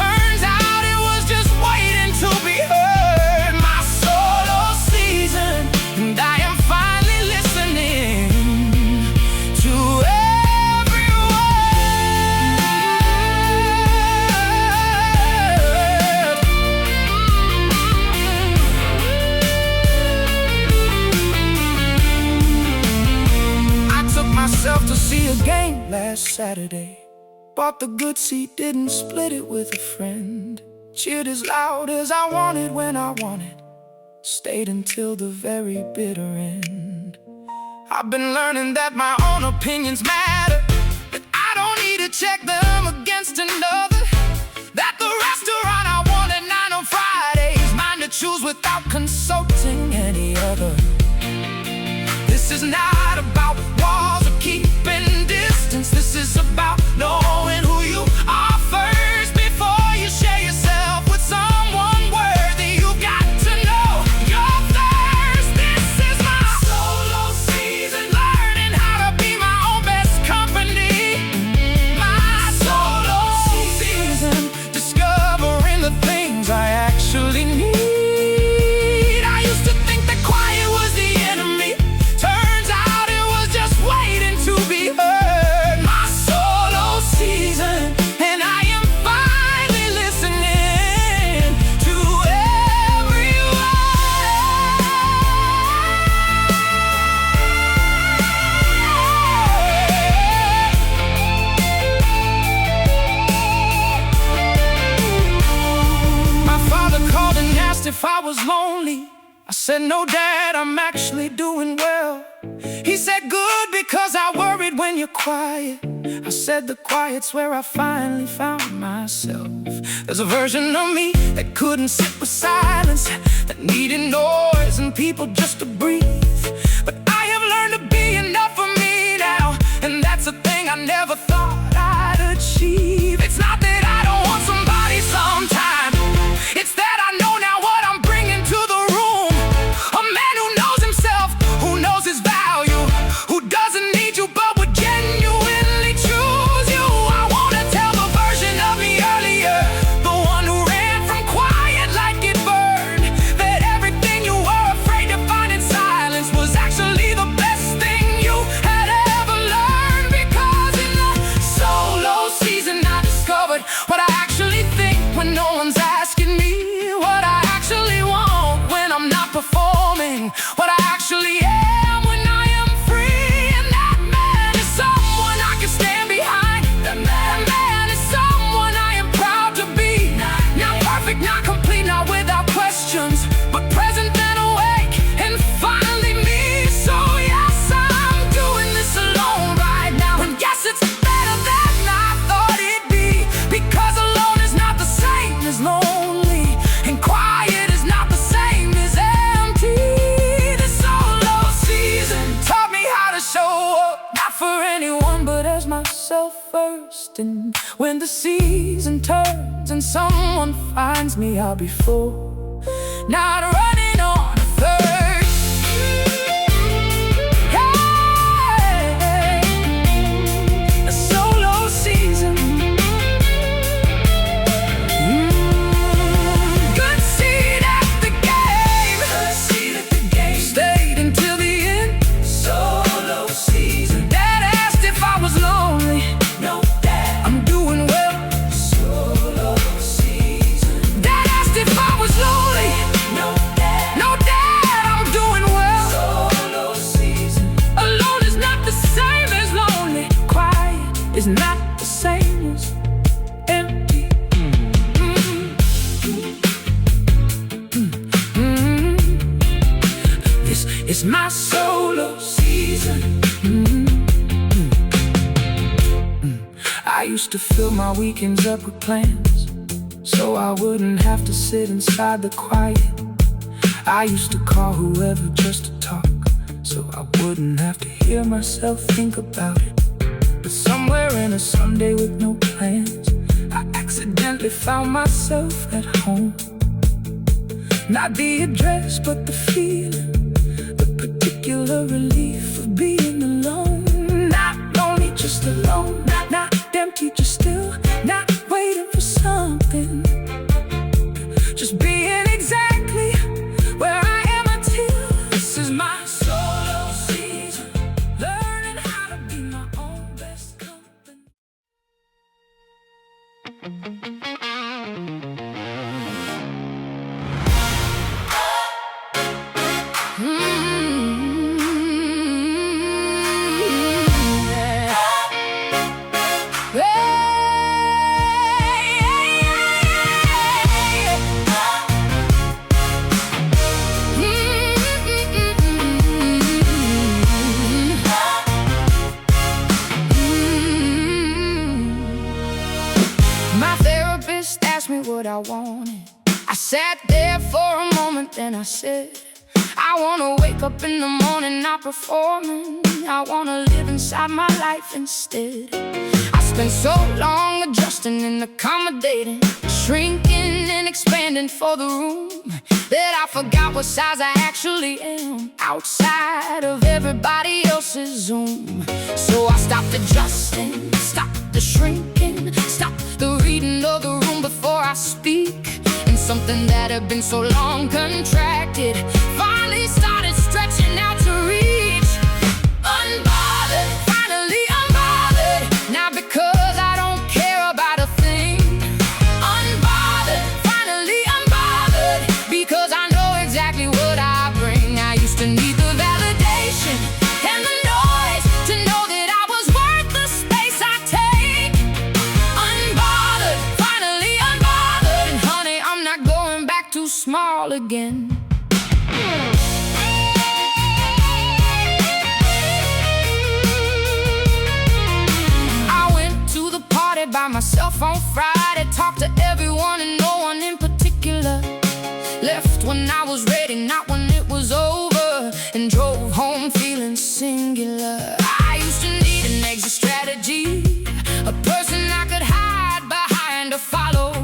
turns out it was just waiting to be heard. My solo season, and I am finally listening to every word. I took myself to see a game last Saturday. Bought the good seat, didn't split it with a friend. Cheered as loud as I wanted when I wanted, stayed until the very bitter end. I've been learning that my own opinions matter, that I don't need to check them against another, that the restaurant I want at 9 on Friday is mine to choose without consulting any other. This is not about walls or keeping distance. This is about knowing who you are first before you share yourself with someone worthy. You've got to know your thirst. This is my solo season, learning how to be my own best company. My solo season, discovering the things I actually need. I used to think that quiet was the enemy, turns out it was just waiting to be heard. My solo season, and I am finally listening to every word. My father called and asked if I was lonely. I said, no, Dad, I'm actually doing well. He said, good, because I worried when you're quiet. I said, the quiet's where I finally found myself. There's a version of me that couldn't sit with silence, that needed noise and people just to breathe. But I have learned to be enough for me now, and that's a thing I never thought I'd achieve. It's not that I don't want somebody sometime, it's that I know now what I'm bringing to the room. A man who knows himself, who knows his value, who doesn't need you but would genuinely choose you. I wanna tell the version of me earlier, the one who ran from quiet like it burned, that everything you were afraid to find in silence was actually the best thing you had ever learned. Because in the solo season I discovered what I actually think when no one's asking me, what I actually want when I'm not performing, what I actually am when I am free. And that man is someone I can stand behind. That man is someone I am proud to be. Not perfect, not complete, not without questions, but present and awake and finally me. So yes, I'm doing this alone right now, and yes, it's better than I thought it'd be, because alone is not the same as lonely, and quiet is not the same as empty. The solo season taught me how to show up, not for anyone but as myself first. And when the season turns and someone finds me, I'll be full, not running on a thirst. Hey, a solo season. Good seat at the game. Good seat at the game. Stayed until the end. Solo season. Dad asked if I was lonely. No, Dad, I'm doing well. Solo season. Dad asked if I was lonely. No, It's my solo season. I used to fill my weekends up with plans, so I wouldn't have to sit inside the quiet. I used to call whoever just to talk, so I wouldn't have to hear myself think about it. But somewhere in a Sunday with no plans, I accidentally found myself at home. Not the address, but the feeling, the particular relief of being alone. Not lonely, just alone. Not empty, just still. Not waiting for something. Just being exactly where I am until this is my solo season. Learning how to be my own best company. My therapist asked me what I wanted. I sat there for a moment, then I said, I wanna wake up in the morning not performing. I wanna live inside my life instead. I spent so long adjusting and accommodating, shrinking and expanding for the room, that I forgot what size I actually am outside of everybody else's Zoom. So I stopped adjusting, stopped the shrinking, stopped the reading of the room before I speak. And something that had been so long contracted finally started stretching out to reach. Unbothered, finally unbothered. Not because I don't care about a thing. Unbothered, finally unbothered. Because I know exactly what I bring. I used to need the validation and the noise to know that I was worth the space I take. Unbothered, finally unbothered. And honey, I'm not going back too small again. By myself on Friday, talked to everyone and no one in particular. Left when I was ready, not when it was over, and drove home feeling singular. I used to need an exit strategy, a person I could hide behind or follow.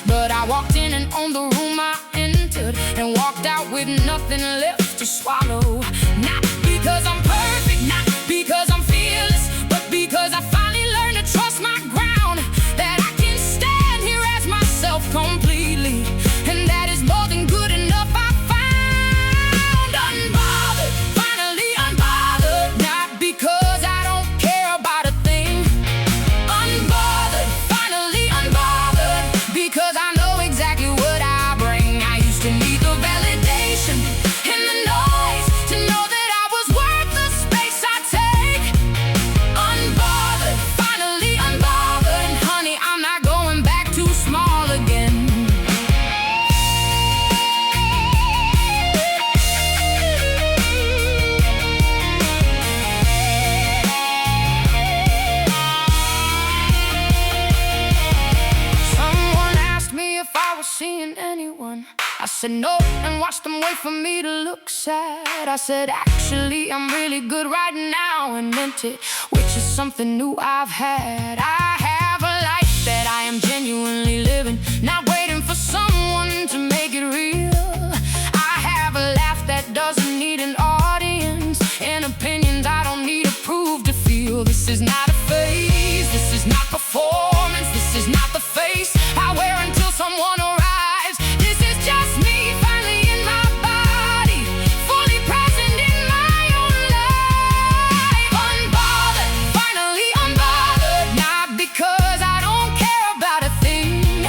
But I walked in and owned the room I entered, and walked out with nothing left to swallow. Not because I'm perfect, not because I'm fearless, but because I finally learned to trust my ground, that I can stand here as myself completely, and that is more than good enough. I found unbothered, finally unbothered. Not because I don't care about a thing. Unbothered, finally unbothered. Because I know exactly what I bring. I used to need the validation and the noise to know that I was worth the space I take. Unbothered, finally unbothered. And honey, I'm not going back too small again. Someone asked me if I was seeing anyone. I said no and watched them wait for me to look sad. I said actually I'm really good right now, and meant it, which is something new I've had. I have a life that I am genuinely living, not waiting for someone to make it real. I have a laugh that doesn't need an audience, and opinions I don't need to prove to feel. This is not a phase, this is not performance, this is not the face I wear until someone arrives. This is just me finally in my body, fully present in my own life. Unbothered, finally unbothered. Not because I don't care about a thing.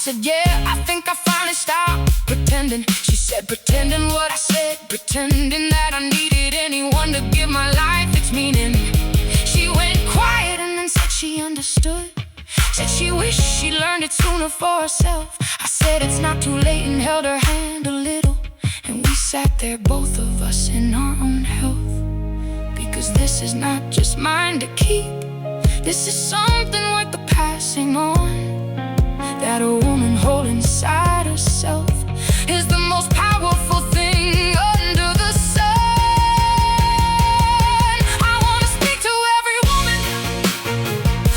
said, yeah, I think I finally stopped pretending. She said, pretending what I said, pretending that I needed anyone to give my life its meaning. She went quiet and then said she understood. Said she wished she learned it sooner for herself. I said it's not too late and held her hand a little. And we sat there, both of us, in our own health. Because this is not just mine to keep. This is something worth the passing on. That a woman holding inside herself is the most powerful thing under the sun. I wanna speak to every woman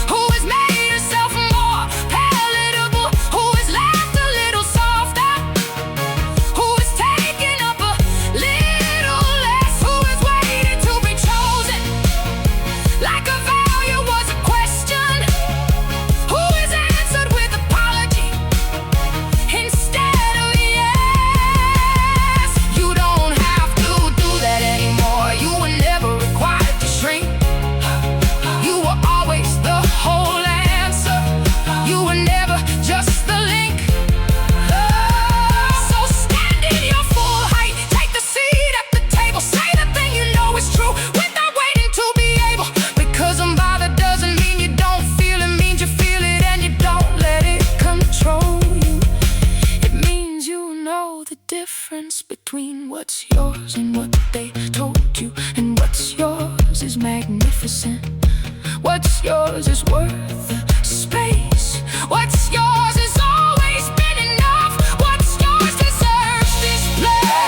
who has made herself more palatable, who has laughed a little softer, who has taken up a little less, who has waited to be chosen like a value was a question, who has answered with apology instead of yes. You don't have to do that anymore. You were never required to shrink. You were always the whole answer. You were never just the link. So stand in your full height, take a seat at the table, say the thing you know is true without waiting to be able. Because unbothered doesn't mean you don't feel it, means you feel it and you don't let it control you. It means you know the difference between what's yours and what they told you. And what's yours is magnificent. What's yours is worth the space. What's yours has always been enough. What's yours deserves this place.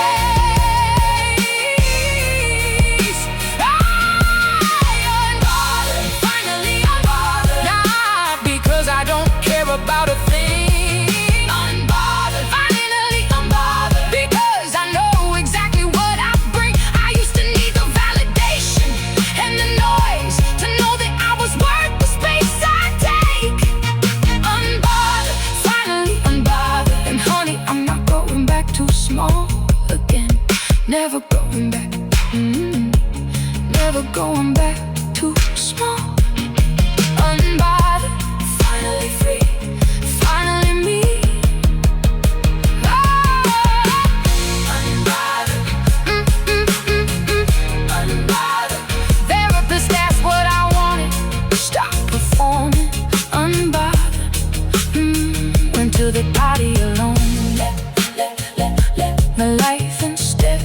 Unbothered, finally unbothered. Not because I don't care about a thing. Unbothered, finally unbothered. Because I know exactly what I bring. I used to need the validation and the noise to know that I was worth the space I take. Unbothered, finally unbothered. And honey, I'm not going back too small again. Never going back. Never going back too small. Unbothered, finally free, finally me. Unbothered, unbothered. Therapist, that's what I wanted. Stop performing. Unbothered. Went to the party alone. Let my life instead.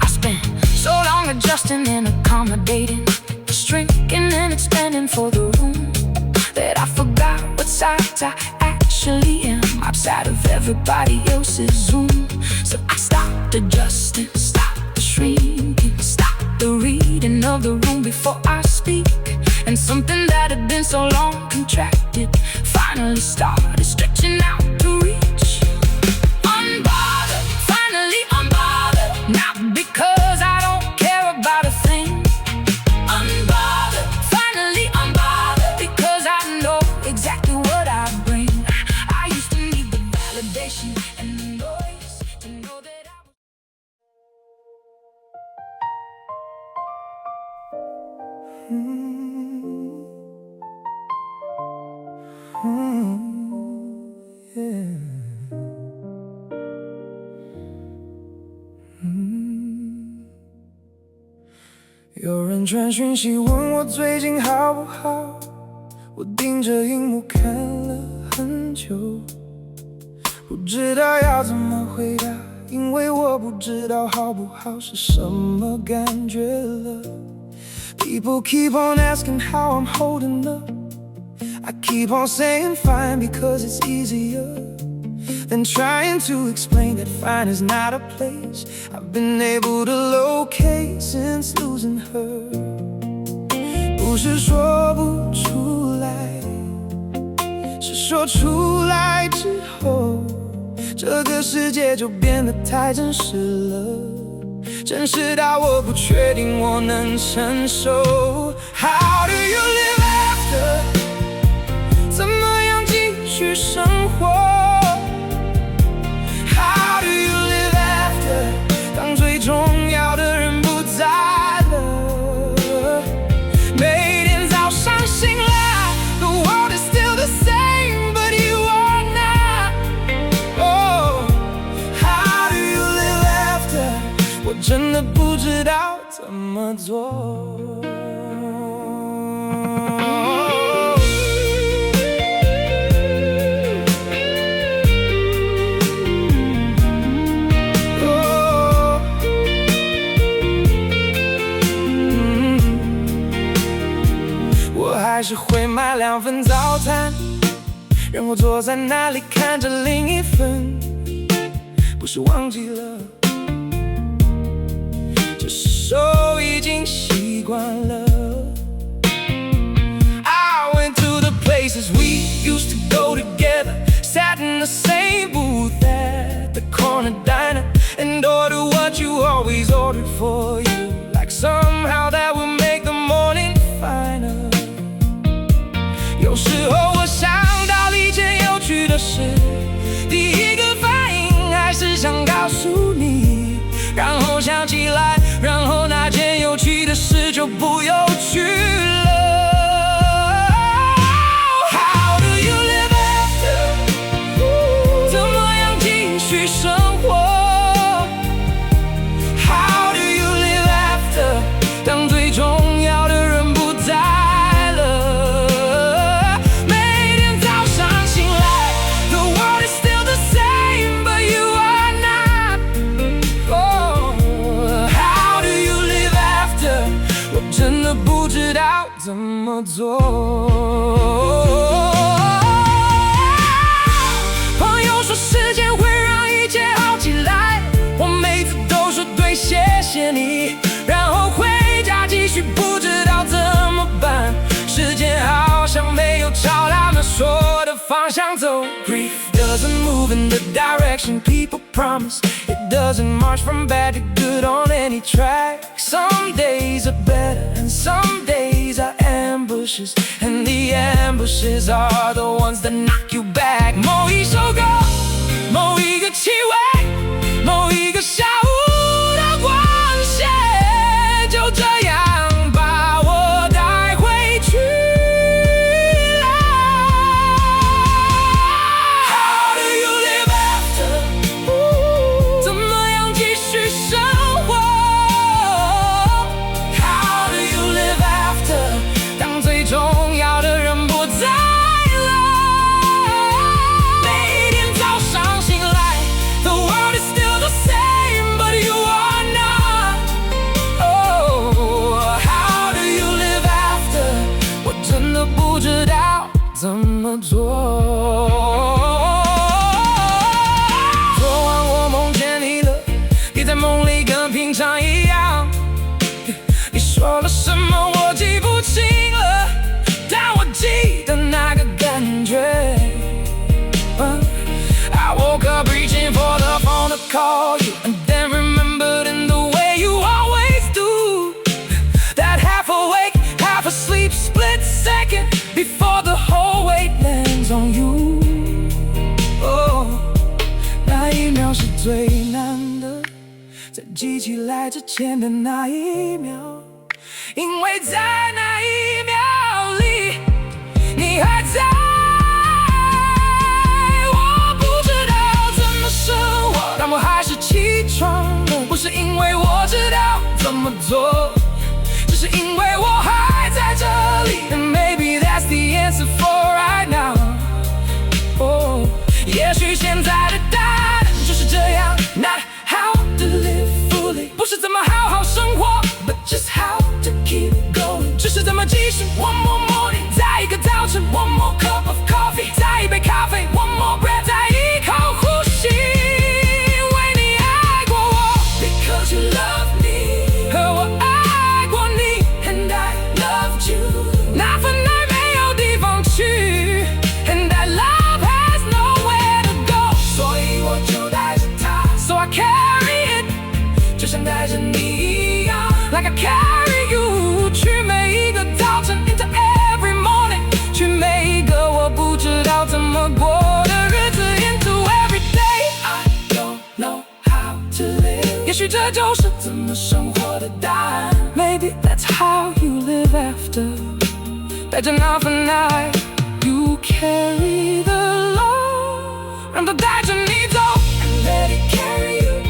I spent so long adjusting and accommodating, shrinking and expanding for the room, that I forgot what size I actually am outside of everybody else's Zoom. So I stopped adjusting, stopped the shrinking, stopped the reading of the room before I speak. And something that had been so long contracted finally started stretching out to reach. Unbothered, finally unbothered. Not because I don't care about a thing. Unbothered, finally unbothered. Because I know exactly what I bring. I used to need the validation and the noise to know that I was. Yeah. 有人传讯息问我最近好不好，我盯着荧幕看了很久，不知道要怎么回答，因为我不知道好不好是什么感觉了。People keep on asking how I'm holding up. I keep on saying fine because it's easier than trying to explain that fine is not a place I've been able to locate since losing her. 不是说不出来，是说出来之后，这个世界就变得太真实了，真实到我不确定我能承受。How do you live after？ 怎么样继续生活？ How do you live after？ 当最重要的人不在了，每天早上醒来 The world is still the same 么做。我还是会买2份早餐，然后坐在那里看着另一份，不是忘记了，只是手已经习惯了。I went to the places we used to go together, sat in the same booth at the corner diner, and ordered what you always ordered for you, like somehow that would make the morning finer. 有时候我想到一件有趣的事，第一个反应还是想告诉你，然后想起来，然后那件有趣的事就不有趣了。How do you live after？ 怎么样继续生活 ？How do you live after？ 当最重要的人不在了，每天早上醒来 ，The world is still the same, but you are not. Oh, how do you live after？ 我真的不知道怎么做。朋友说时间会让一切好起来，我每次都说对，谢谢你，然后回家继续不知道怎么办。时间好像没有朝他们说的方向走。Grief doesn't move in the direction people promise. It doesn't march from bad to good on any track. Some days are better and some days are ambushes, and the ambushes are the ones that knock you back. 某一首歌，某一个气味，某一个下午的光线，就这样把我带回去了。How do you live after？ 怎么样继续生活 ？How do you live after？ 当最重要的人不在了，每天早上醒来 ，The world is still the same, but you are not. Oh, how do you live after？ 我真的不知道怎么做。昨晚我梦见你了，你在梦里跟平常一样。你说了什么我记不清了，但我记得那个感觉。I woke up reaching for the phone to call you, and then remembered in the way you always do. That half awake, half asleep split second before the whole weight lands on you. Oh, 那一秒是最难的，在记起来之前的那一秒，因为在那一秒里，你还在。我不知道怎么生活，但我还是起床了。不是因为我知道怎么做，只是因为我还在这里。And maybe that's the answer for right now. Oh, 也许现在的答案就是这样。Not how to live fully， 不是怎么好好生活 ，but just how to keep going， 只是怎么继续。One more morning， 再一个早晨 ，One more cup of coffee， 再一杯咖啡 ，One more breath， 再一口呼吸。因为你爱过我 ，Because you love me， 和我爱过你 ，And I loved you。那份爱没有地方去 ，And that love has nowhere to go， 所以我就带着它 ，So I carry it， 就像带着你一样 ，Like I carry you， 去每一个早晨 ，Into every morning， 去每一个我不知道怎么过的日子 ，Into every day。I don't know how to live， 也许这就是怎么生活的答案。Maybe that's how you live after， 带着那份爱 ，You carry the load， 让它带着你走 ，And let it carry you，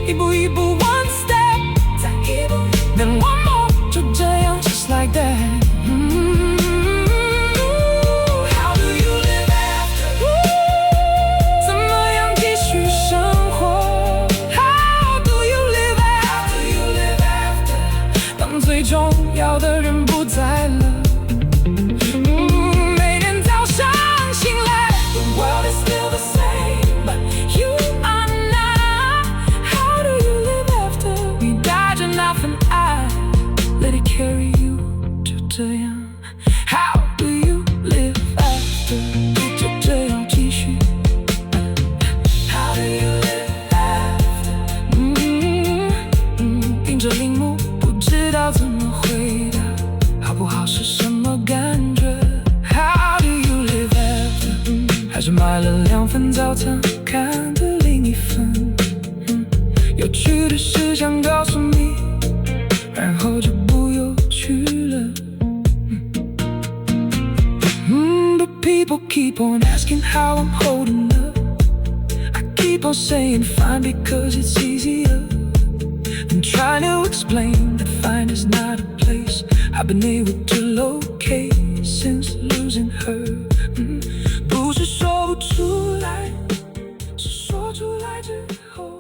一步一步 ，one step， 再一步 ，Then one more。that. How do you live after? 怎么样继续生活 How do you live after? 当最重要的人不在了，每天早上醒来 The world is still the same, but you are not. How do you live after? 你带着那份爱 Let it carry you, 就这样 How do you live after? 就这样继续 How do you live after? 盯着荧幕不知道怎么回答，好不好是什么感觉 How do you live after? 还是买了2份早餐看的另一份有趣的事想告诉你，然后就不有趣了But people keep on asking how I'm holding up. I keep on saying fine because it's easier than trying to explain that fine is not a place I've been able to locate since losing her 不是说不出来，是说出来之后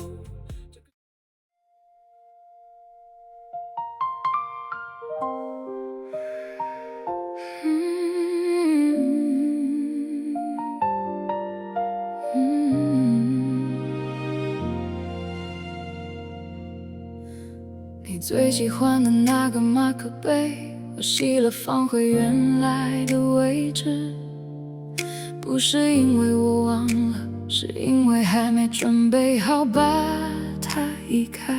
你最喜欢的那个马克杯，我洗了放回原来的位置，不是因为我忘了，是因为还没准备好把它移开。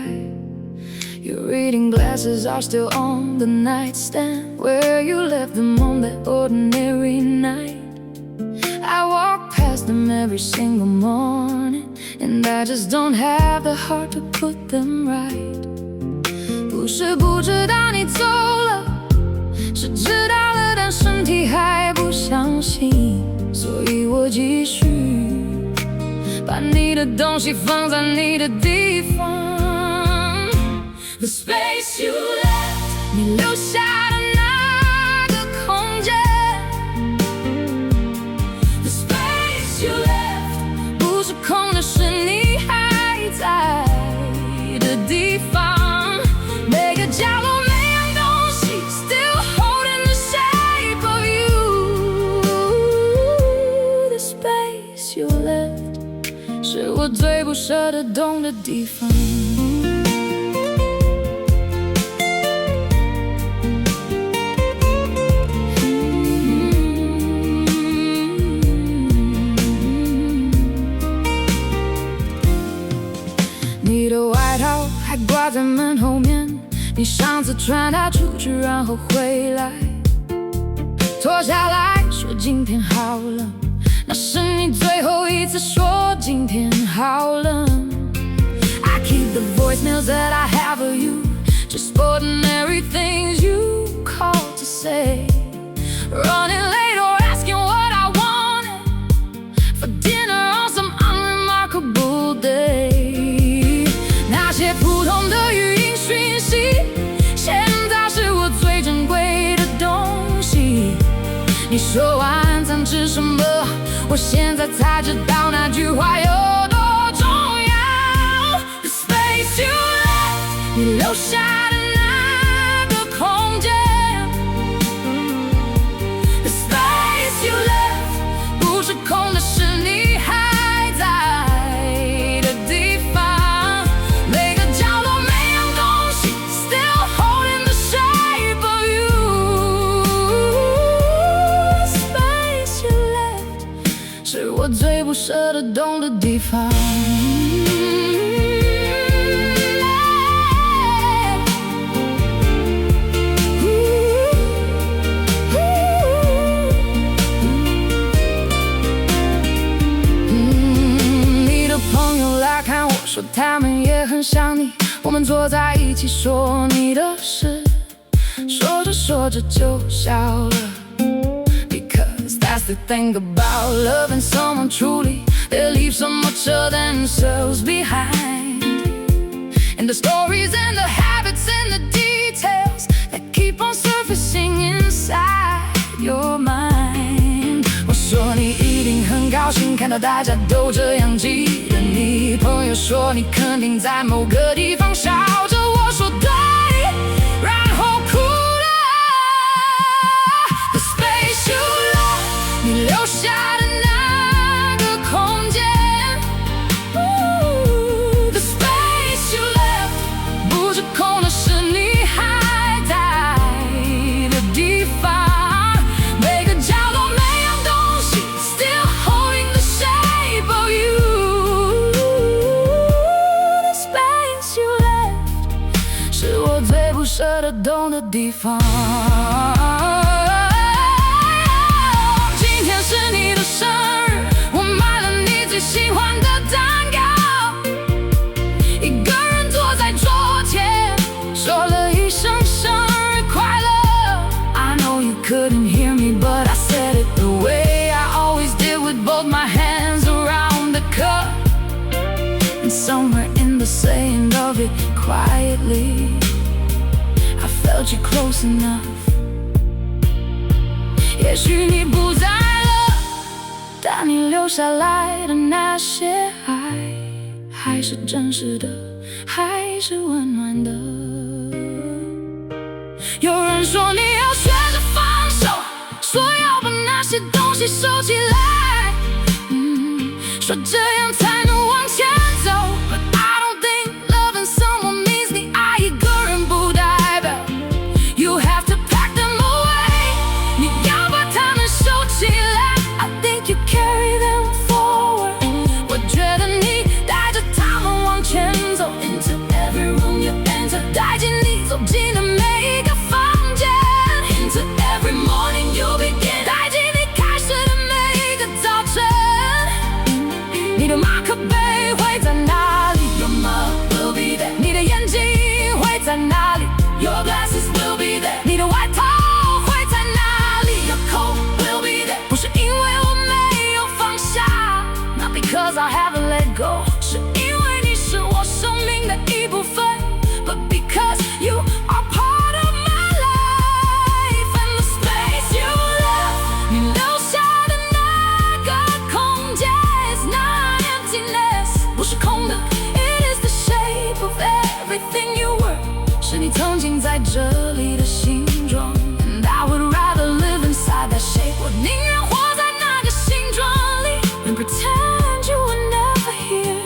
Your reading glasses are still on the nightstand where you left them on that ordinary night. I walk past them every single morning and I just don't have the heart to put them right. 不是不知道你走了，是知道了但身体还不相信，所以我继续把你的东西放在你的地方。The space you left， 你留下的那个空间。The space you left， 不是空的，是你还在的地方。每个角落，每样东西 ，still holding the shape of you。The space you left， 是我最不舍得懂的地方。你的外套还挂在门后面，你上次穿它出去然后回来，脱下来说今天好冷，那是你最后一次说今天好冷。I keep the voicemails that I have of you, just ordinary things you call to say. Running late or asking what I wanted for dinner on some unremarkable day. 那些普通的语音讯息，现在是我最珍贵的东西。你说晚餐吃什么？我现在才知道那句话有多重要。The space you left， 你留下的那个空间。The space you left， 不是空的，是你还在的地方。每个角落，每样东西 ，still holding the shape of you。The space you left， 是我最不舍得懂的地方。说他们也很想你，我们坐在一起说你的事，说着说着就笑了。Because that's the thing about loving someone truly, they leave so much of themselves behind. And the stories and the habits and the details that keep on surfacing 心 inside your mind。我说你一定很高兴看到大家都这样记得你，朋友说你肯定在某个地方笑着，我说对，然后哭了。The space you left， 你留下的那个空间。The space you left， 不是空的，是你还在的地方。每个角落，每样东西 ，still holding the shape of you。The space you left， 是我最不舍得懂的地方。今天是你的生日，我买了你最喜欢的蛋糕，一个人坐在桌前，说了一声生日快乐。I know you couldn't hear me, but I said it the way I always did, with both my hands around the cup. And somewhere in the saying of it quietly, I felt you close enough. 也许你不在了，但你留下来的那些爱，还是真实的，还是温暖的。有人说你要学着放手，说要把那些东西收起来，说这样才能往前走。But I don't think loving someone means 你爱一个人不代表 you have to pack them away， 你要把它们收起来。I think you carry them forward， 我觉得你带着它们往前走。Into every room you enter， 带进你走进的每一个房间。Into every morning you begin， 带进你开始的每一个早晨。你的马克杯会在哪里？ Your mug will be there。 你的眼睛会在哪里？ Your glasses will be there。 你的外套会在哪里？ Your coat will be there。 不是因为我没有放下 ，Not because I haven't let go， 是因为你是我生命的一部分 ，But because you are part of my life and the space you left， 你留下的那个空间 is not emptiness， 不是空的 ，It is the shape of everything you were， 是你曾经在这里的形状 ，And I would rather live inside that shape， 我宁愿活在那个形状里 ，and pretend you were never here，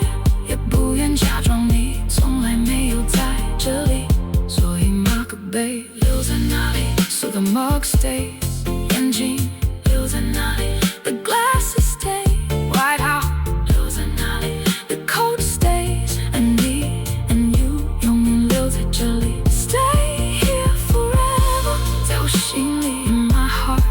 也不愿假装你从来没有在这里，所以马克杯留在那里 ，So the mug stays， 眼睛留在那里 ，The glasses stay，White House 留在那里 ，The coat stays，and me and you 永远留在这里 ，Stay here forever， 在我心里 ，In my heart，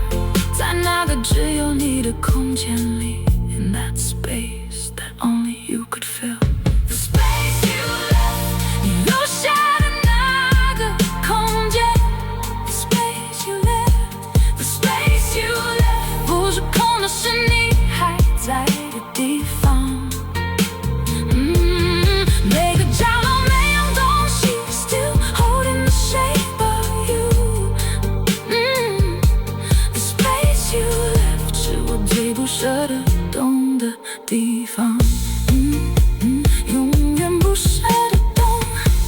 在那个只有你的空间里 ，In that space that only you could fill。The space you left， 你留下的那个空间 ，The space you left，The space you left， 不是空的，是你还在的地方。每个角落，每样东西 ，still holding the shape of you。The space you left， 是我最不舍得懂的地方。永远不舍得懂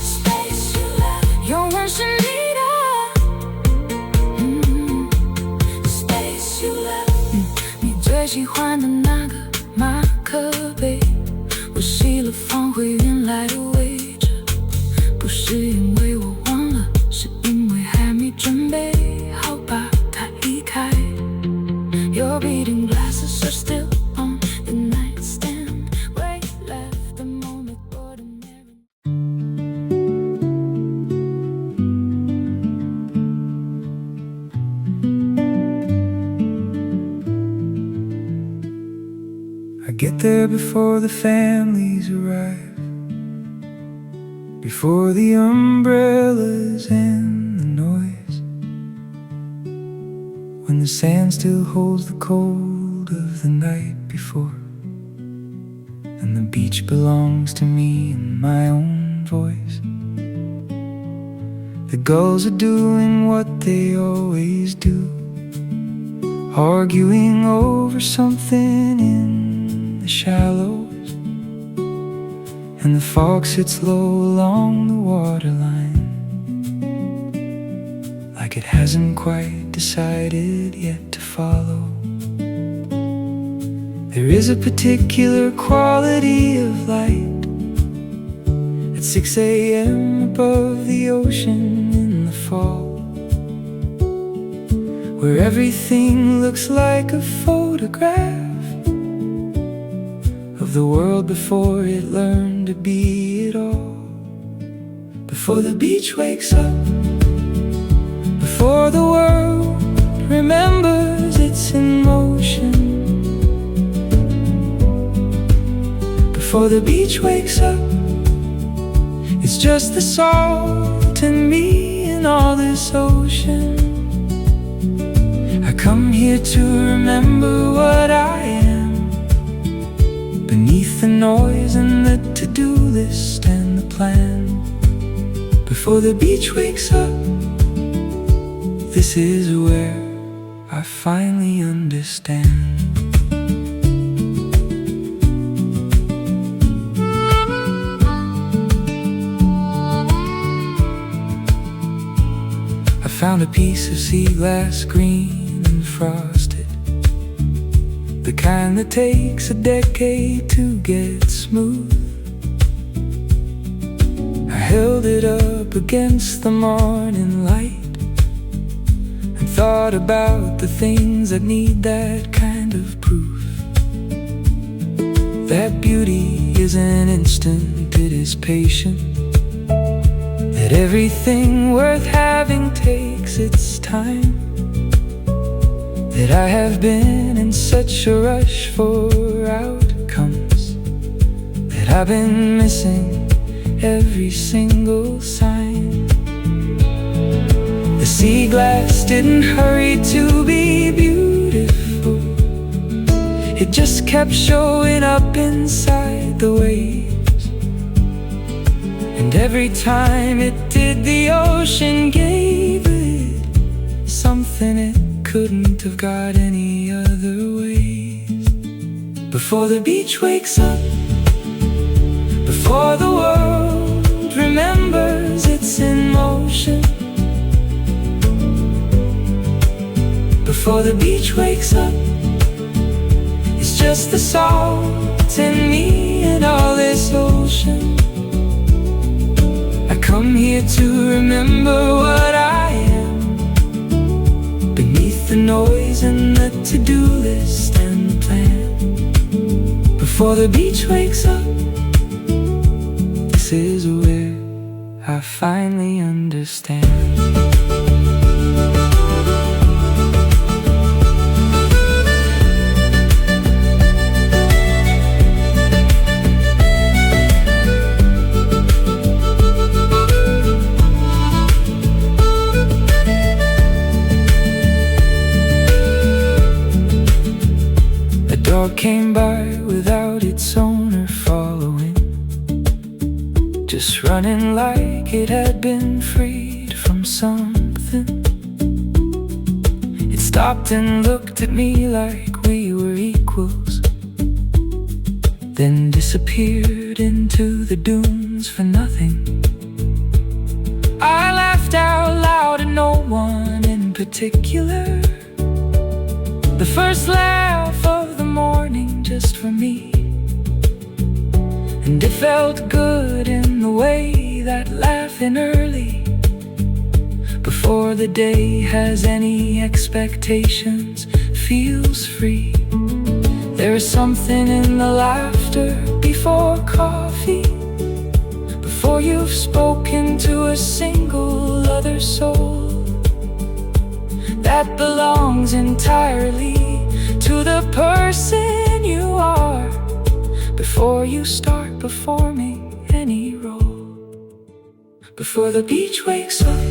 ，Space you left， 永远是你的。Space you left， 你最喜欢的那个马克杯，我洗了放回原来的位置，不是因为我忘了，是因为还没准备好把它移开。Your beating glasses are still on the nightstand where you left the moment ordinary。 I get there before the families arrive, before the umbrellas and the noise, when the sand still holds the cold of the night before, and the beach belongs to me and my own voice. The gulls are doing what they always do, arguing over something in the shallows, and the fog sits low along the waterline, like it hasn't quite decided yet to follow. There is a particular quality of light at 6 a.m. above the ocean in the fall, where everything looks like a photograph of the world before it learned to be it all. Before the beach wakes up, before the world remembers it's in motion, before the beach wakes up, it's just the salt and me and all this ocean. I come here to remember what I am, beneath the noise and the to-do list and the plan. Before the beach wakes up, this is where I finally understand. I found a piece of sea glass, green and frosted, the kind that takes a decade to get smooth. I held it up against the morning light and thought about the things that need that kind of proof. That beauty is an instant, it is patient, that everything worth having takes its time, that I have been in such a rush for outcomes, that I've been missing every single sign. The sea glass didn't hurry to be beautiful, it just kept showing up inside the waves. And every time it did, the ocean gave it something it couldn't have got any other ways. Before the beach wakes up, before the world remembers it's in motion, before the beach wakes up, it's just the salt in me and all this ocean. I come here to remember what I am, beneath the noise and the to-do list and the plan. Before the beach wakes up, this is where I finally understand. Dog came by without its owner following, just running like it had been freed from something. It stopped and looked at me like we were equals, then disappeared into the dunes for nothing. I laughed out loud at no one in particular, the first laugh of the morning just for me. And it felt good in the way that laughing early, before the day has any expectations, feels free. There is something in the laughter before coffee, before you've spoken to a single other soul, that belongs entirely to the person you are, before you start performing any role. Before the beach wakes up,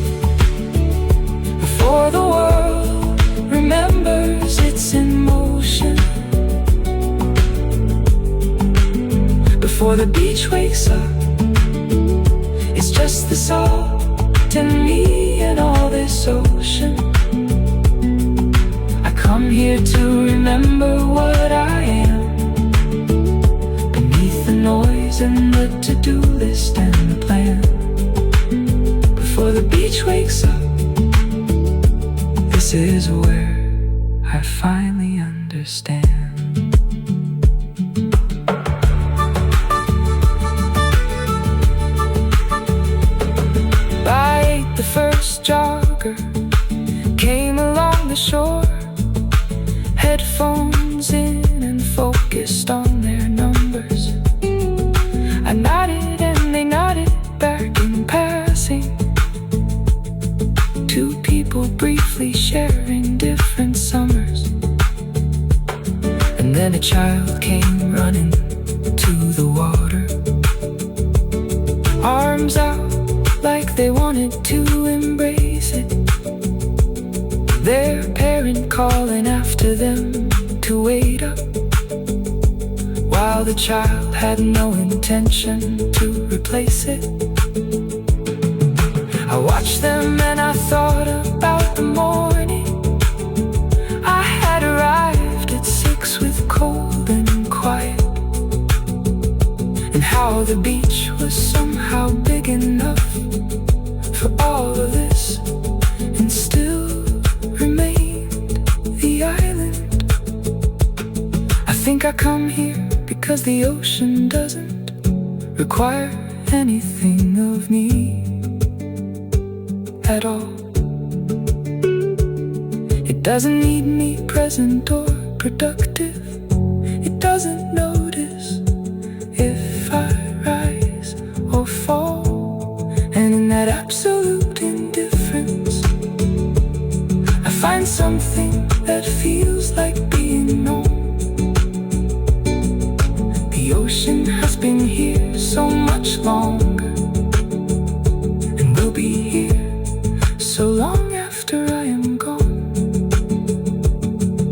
before the world remembers it's in motion, before the beach wakes up, it's just the salt and me and all this ocean. I come here to remember what I am, beneath the noise and the to-do list and the plan. Before the beach wakes up, this is where I finally understand. I ate the first jogger, came along the shore, headphones in and focused on their numbers. I nodded and they nodded back in passing. Two people briefly sharing different summers. And then a child came running to the water, arms out like they wanted to embrace it. Their parent calling after them to wait up, while the child had no intention to replace it. I watched them and I thought about the morning. I had arrived at 6 with cold and quiet, and how the beach was somehow big enough for all of this, and still remained the island. I think I come here because the ocean doesn't require anything of me at all. It doesn't need me present or productive. It doesn't notice if I rise or fall. And in that absolute indifference, I find something that feels like being known. The ocean has been here so much longer, and will be here so long after I am gone.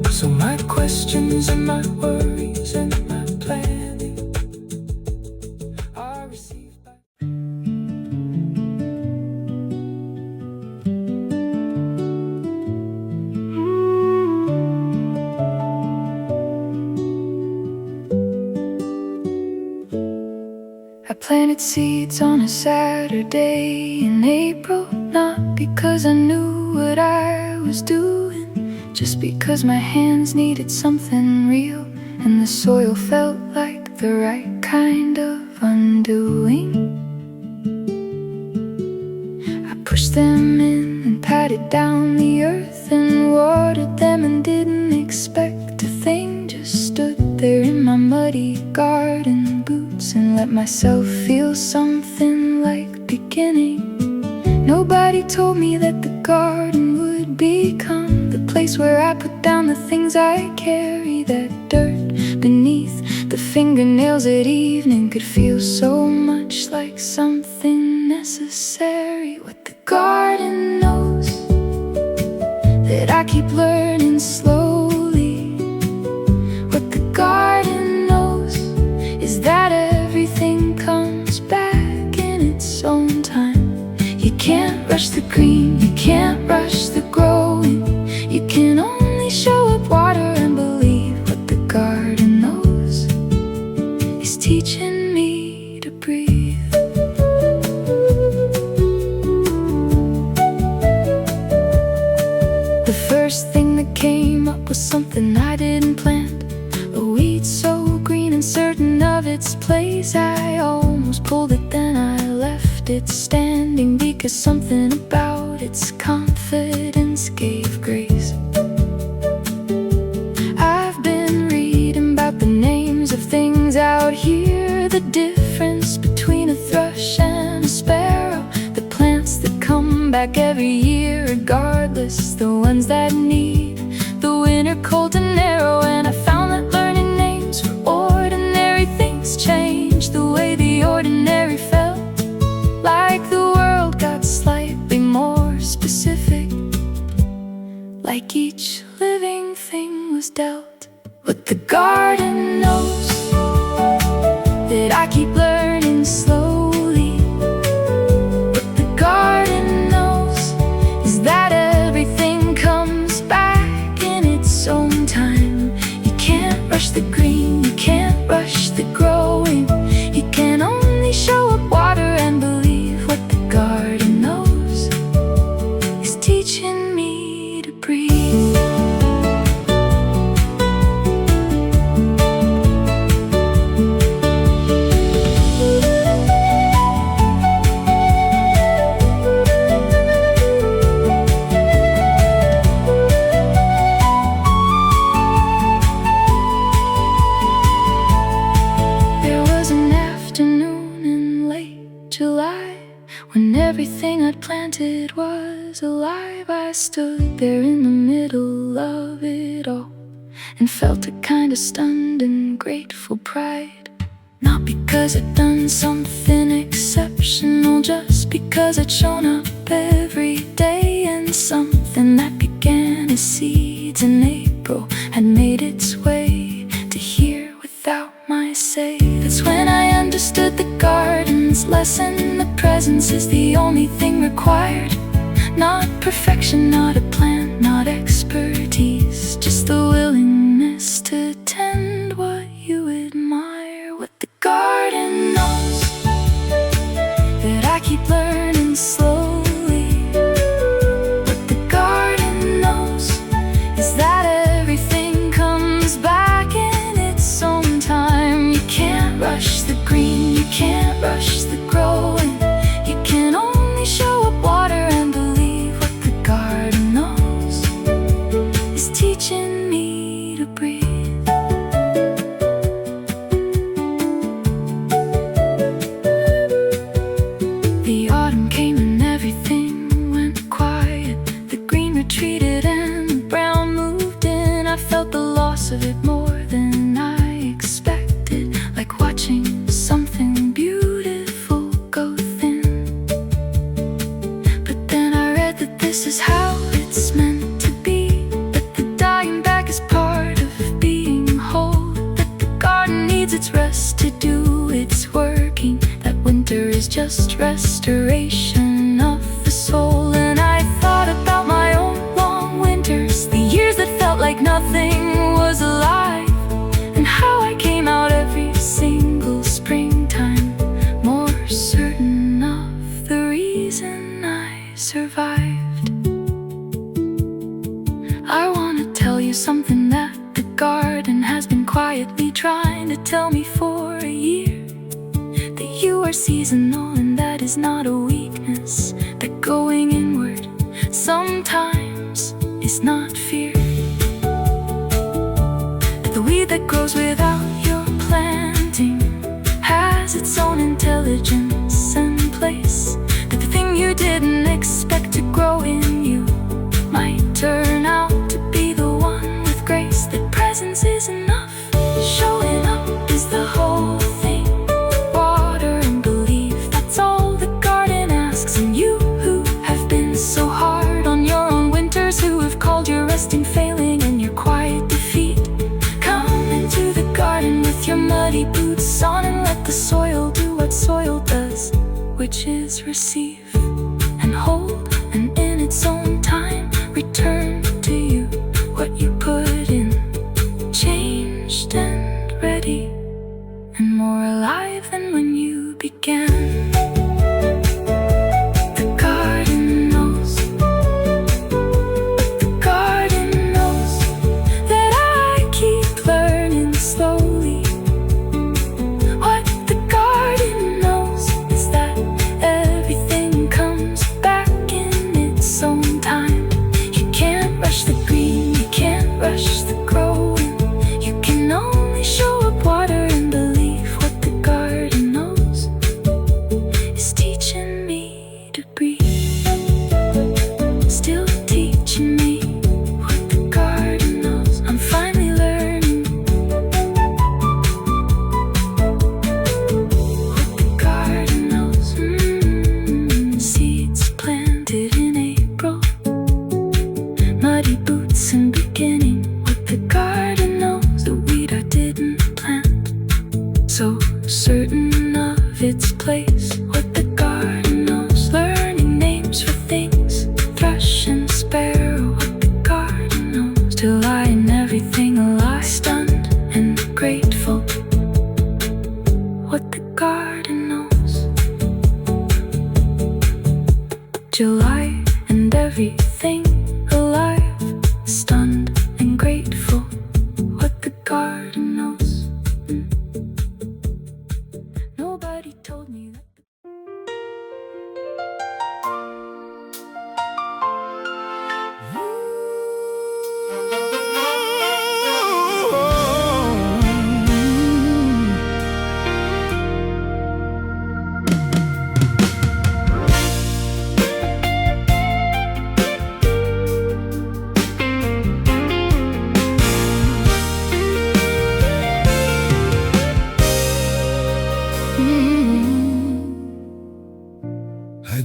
So my questions and my worries and my planning are received by I planted seeds on a Saturday in April, not because I knew what I was doing, just because my hands needed something real, and the soil felt like the right kind of undoing. I pushed them in and patted down the earth and watered them and didn't expect a thing, just stood there in my muddy garden boots and let myself feel something like beginning. Nobody told me that the garden would become the place where I put down the things I carry. That dirt beneath the fingernails at evening could feel so much like something necessary. What the garden knows that I keep learning slowly. What the garden knows is that everything comes back in its own time. You can't rush the green, you can't rush the growing. You can only show up, water, and believe. What the garden knows is teaching me to breathe. The first thing that came up was something I didn't plant, a weed so green and certain of its place. I almost pulled it, then I left it standing, because something about its confidence gave grace. I've been reading about the names of things out here, the difference between a thrush and a sparrow, the plants that come back every year regardless, the ones that need the winter cold and narrow. And I found that learning names for ordinary things changed the way the ordinary felt, like the world got slightly more specific, like each living thing was dealt. What the garden knows that I keep learning slowly. What the garden knows rush the green, you can't rush the growing. You can only show up water and believe what the garden knows is teaching me to breathe. When everything I'd planted was alive, I stood there in the middle of it all and felt a kind of stunned and grateful pride. Not because I'd done something exceptional, just because I'd shown up every day, and something that began as seeds in April had made its way to here without my say. That's when I understood the garden's lesson. The presence is the only thing required. Not perfection, not a plan, not expertise, just the willingness to tend what you admire. What the garden knows that I keep learning slowly. What the garden knows is that everything comes back in its own time. You can't rush the green, you can't rush the growing. You can only show up water and believe what the garden knows is teaching me to breathe. The autumn came and everything went quiet. The green retreated and the brown moved in. I felt the loss of it more than I expected, like watching something beautiful go thin. But then I read that this is how it's meant to be, that the dying back is part of being whole, that the garden needs its rest to do its working, that winter is just restoration of the soul. And I thought about my own long winters, the years that felt like nothing was alive, and how I came out every single springtime more certain of the reason I survived. I wanna tell you something that the garden has been quietly trying to tell me for a year, that you are seasonal and that is not a weakness, that going inward sometimes is not fear, that the weed that grows without your planting has its own intelligence and place, that the thing you didn't expect to grow in you might turn out to be the one with grace, that presence is enough, showing up is the whole thing. Water and belief, that's all the garden asks. And you who have been so hard on your own winters, who have called your resting failing and your quiet defeat, come into the garden with your muddy boots on and let the soil do what soil does, which is receive and hold, and in its own time return to you what you put in, changed and ready and more alive than when you began. The garden knows, the garden knows that I keep learning slowly. What the garden knows is that everything comes back in its own time. You can't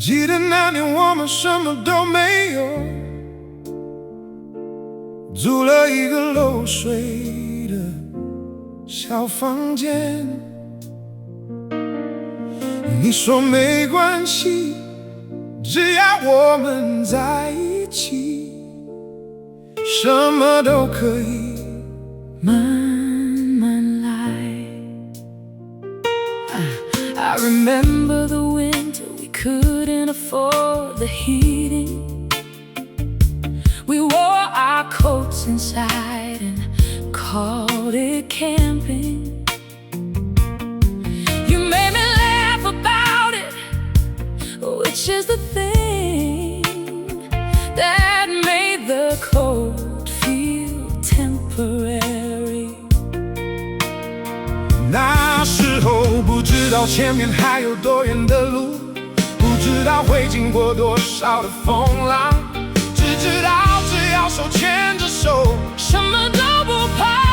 记得那年我们什么都没有，租了一个漏水的小房间。你说没关系，只要我们在一起，什么都可以慢慢来。I remember the winter we couldn't afford the heating. We wore our coats inside and called it camping. You made me laugh about it, which is the thing that made the cold feel temporary. 那时候不知道前面还有多远的路，不知道会经过多少的风浪，只知道只要手牵着手，什么都不怕。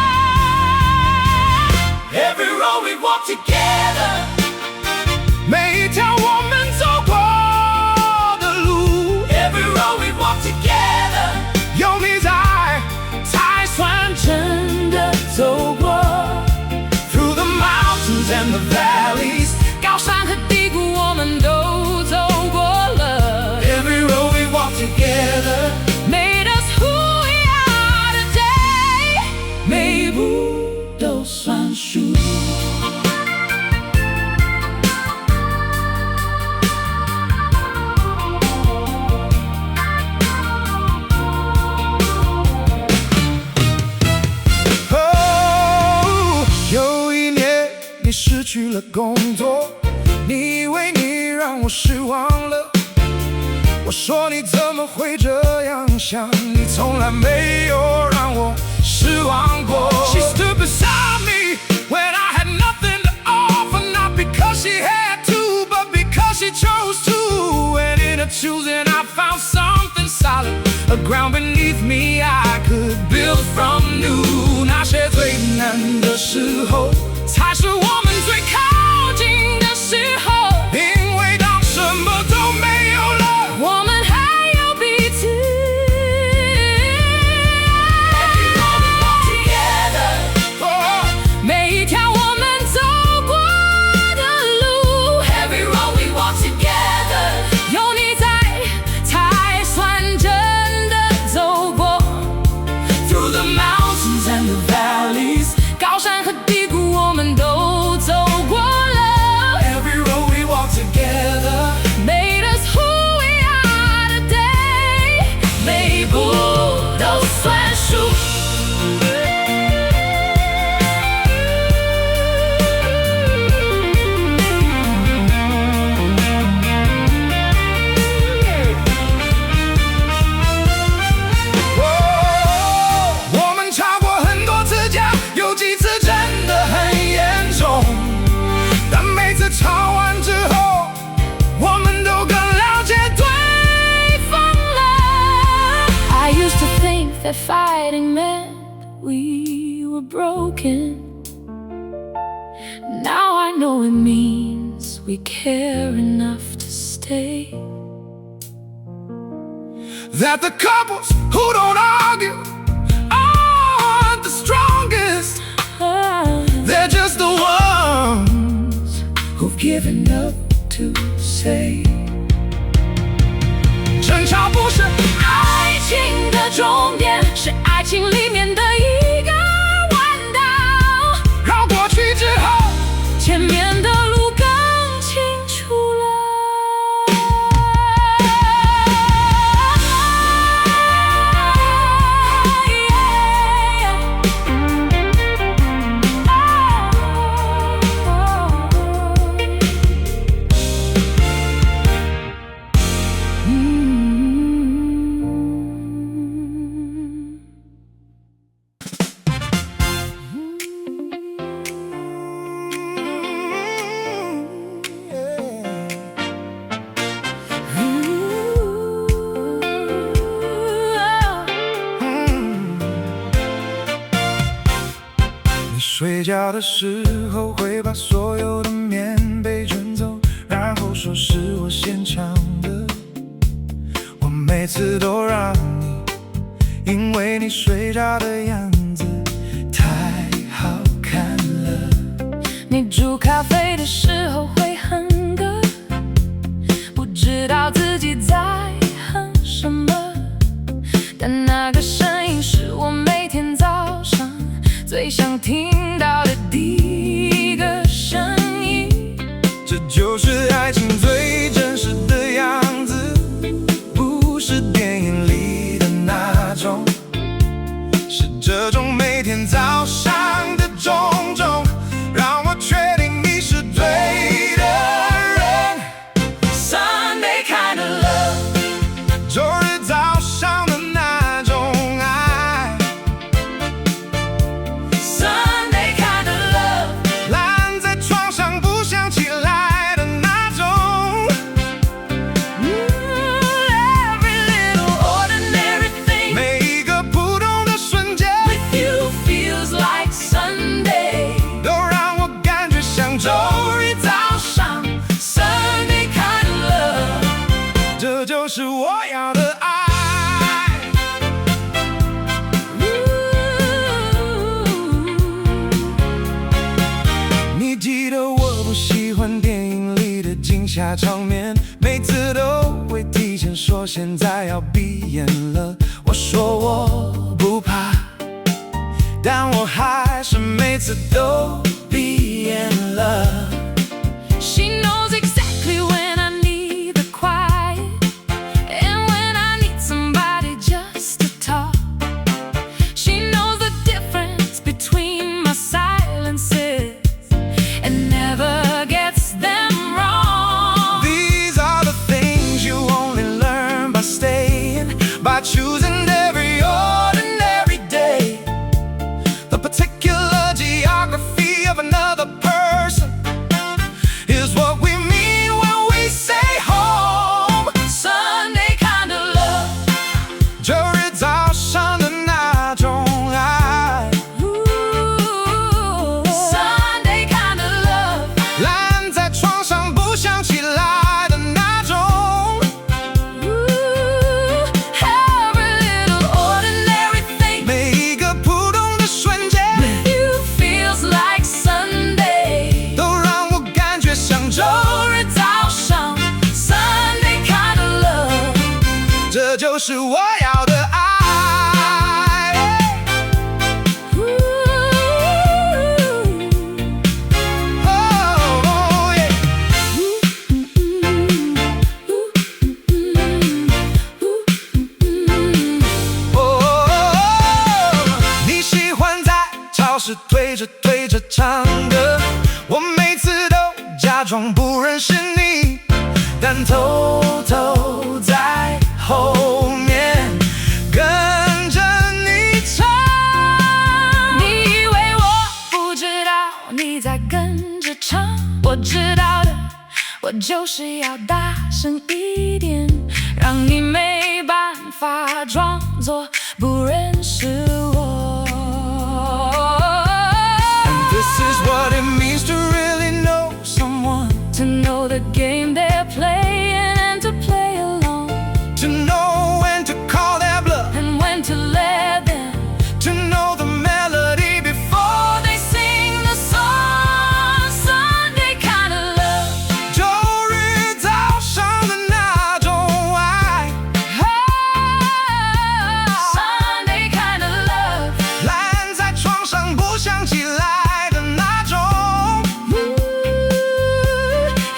Every road we walk together， 每一条我们走过的路 Every road we walk together， 有你在才算真的走过 Through the mountains and the valleys， 高山和低谷我们都走过了。 Every road we walk together， Made us who we are today， 每一步都算数。有一年你失去了工作，你以为你让我失望了，我说你怎么会这样想，你从来没有让我失望过。 She stood beside me when I had nothing to offer, not because she had to, but because she chose to. And in her choosing I found something solid, a ground beneath me I could build from new. 那些最难的时候，才是我们最靠近的时候，因为当什么都没有了，我们还有彼此。 Every road we walk together， 每一条我们走过的路 Every road we walk together， 有你在才算真的走过。 Through the mountains and the valleys， 高山和低谷我们都走过了。 Every road we walk together， Made us who we are today， 每一步都算数。我们吵过很多次架，有几次真的很严重，但每次吵完之后，我们都更了解对方了。 I used to think that fighting meant we were broken. Now I know it means we care enough to stay. That the couples who don't argue aren't the strongest, they're just the ones who've given up to say. 争吵不是爱情的终点，是爱情里面的一个弯道，绕过去之后，前面的路更清楚了。睡觉的时候会把所有的棉被卷走，然后说是我先抢的每次都让你，因为你睡着的样子太好看了。你煮咖啡的时候会哼歌，不知道自己在哼什么，但那个声音是我每天早上最想听到的第一个声音。这就是爱情最真实的样子，不是电影里的那种，是这种每天早上的种种，让我确定你是对的人。 Sunday kind of love， 周日早上的那种爱， Sunday kind of love， 懒在床上不想起来的那种。 Every little ordinary thing 每一个普通的瞬间 with you feels like Sunday， 都让我感觉像周日早上。 Sunday kind of love， 这就是我要的爱。你记得我不喜欢电影里的惊吓场面，每次都会提前说现在要闭眼了。我说我不怕，但我还是每次都闭眼了。 She knows exactly when I need the quiet and when I need somebody just to talk. She knows the difference between my silences and never gets them wrong. These are the things you only learn by staying, by choosing every ordinary day. The particular geography of another person is what we mean when we say home. Sunday kind of love， 周日早上的那种爱， Sunday kind of love， 懒在床上不想起来的那种。 Every little ordinary thing 每一个普通的瞬间 you feels like Sunday， 都让我感觉像周日早上。 Sunday kind of love， 这就是我要的爱。Oh, yeah. 你喜欢在超市推着推着唱歌，我每次都假装不认识你，但偷偷在后面跟着你唱。你以为我不知道你在跟着唱，我知道的，我就是要大声一点，让你没办法装作不认识我。 This is what it means to really know someone, To know the game they're playing and to play along, to know when to call their bluff, and when to let them to know the melody before they sing the song. Sunday kind of love, 周日早上的那种爱， Sunday kind of love， 懒在床上不想起来的那种。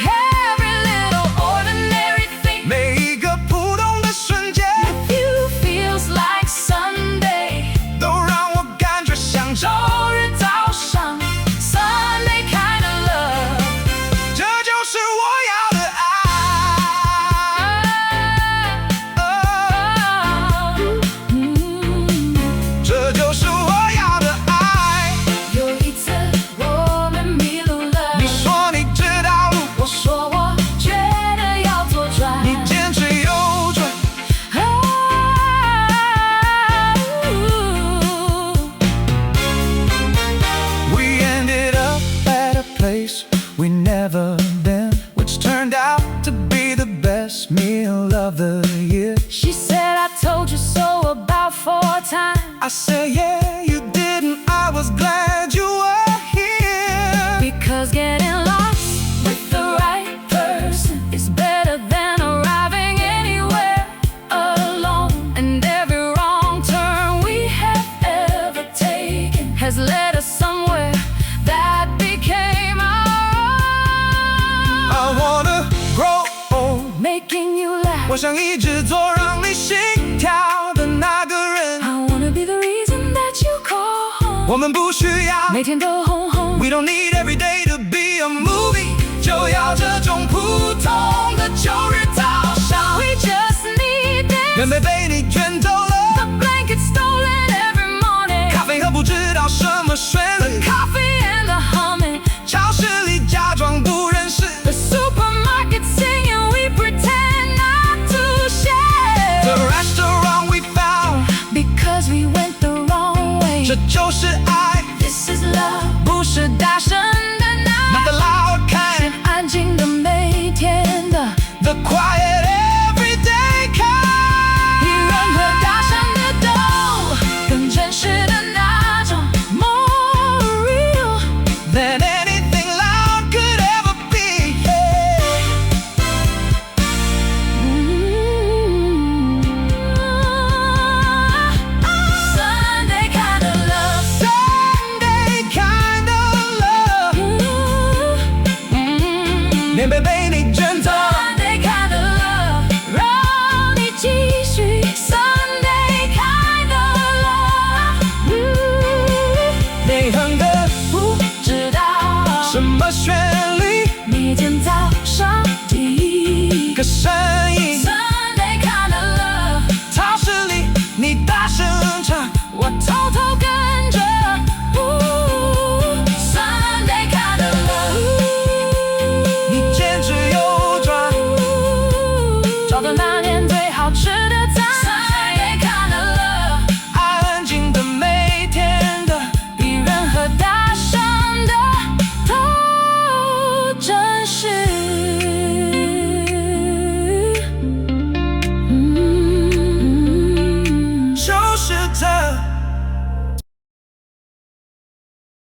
Every little 我想一直做让你心跳的那个人。 I wanna be the reason that you call home。 我们不需要每天都红红。 We don't need every day to be a movie， 就要这种普通的旧日早上。 We just need this。 原本被你卷走了 The blanket stolen every morning。 咖啡和不知道什么旋律 The coffee and the humming。 超市里假装不认识 The supermarket singing we pretend not to share。 The restaurant we found Because we went the wrong way。 这就是爱 This is love。 不是大声的，Not the loud 是 kind， 安静的每天的。 The quiet everyday kind。 比任何大声的都更真实的那种 More real Than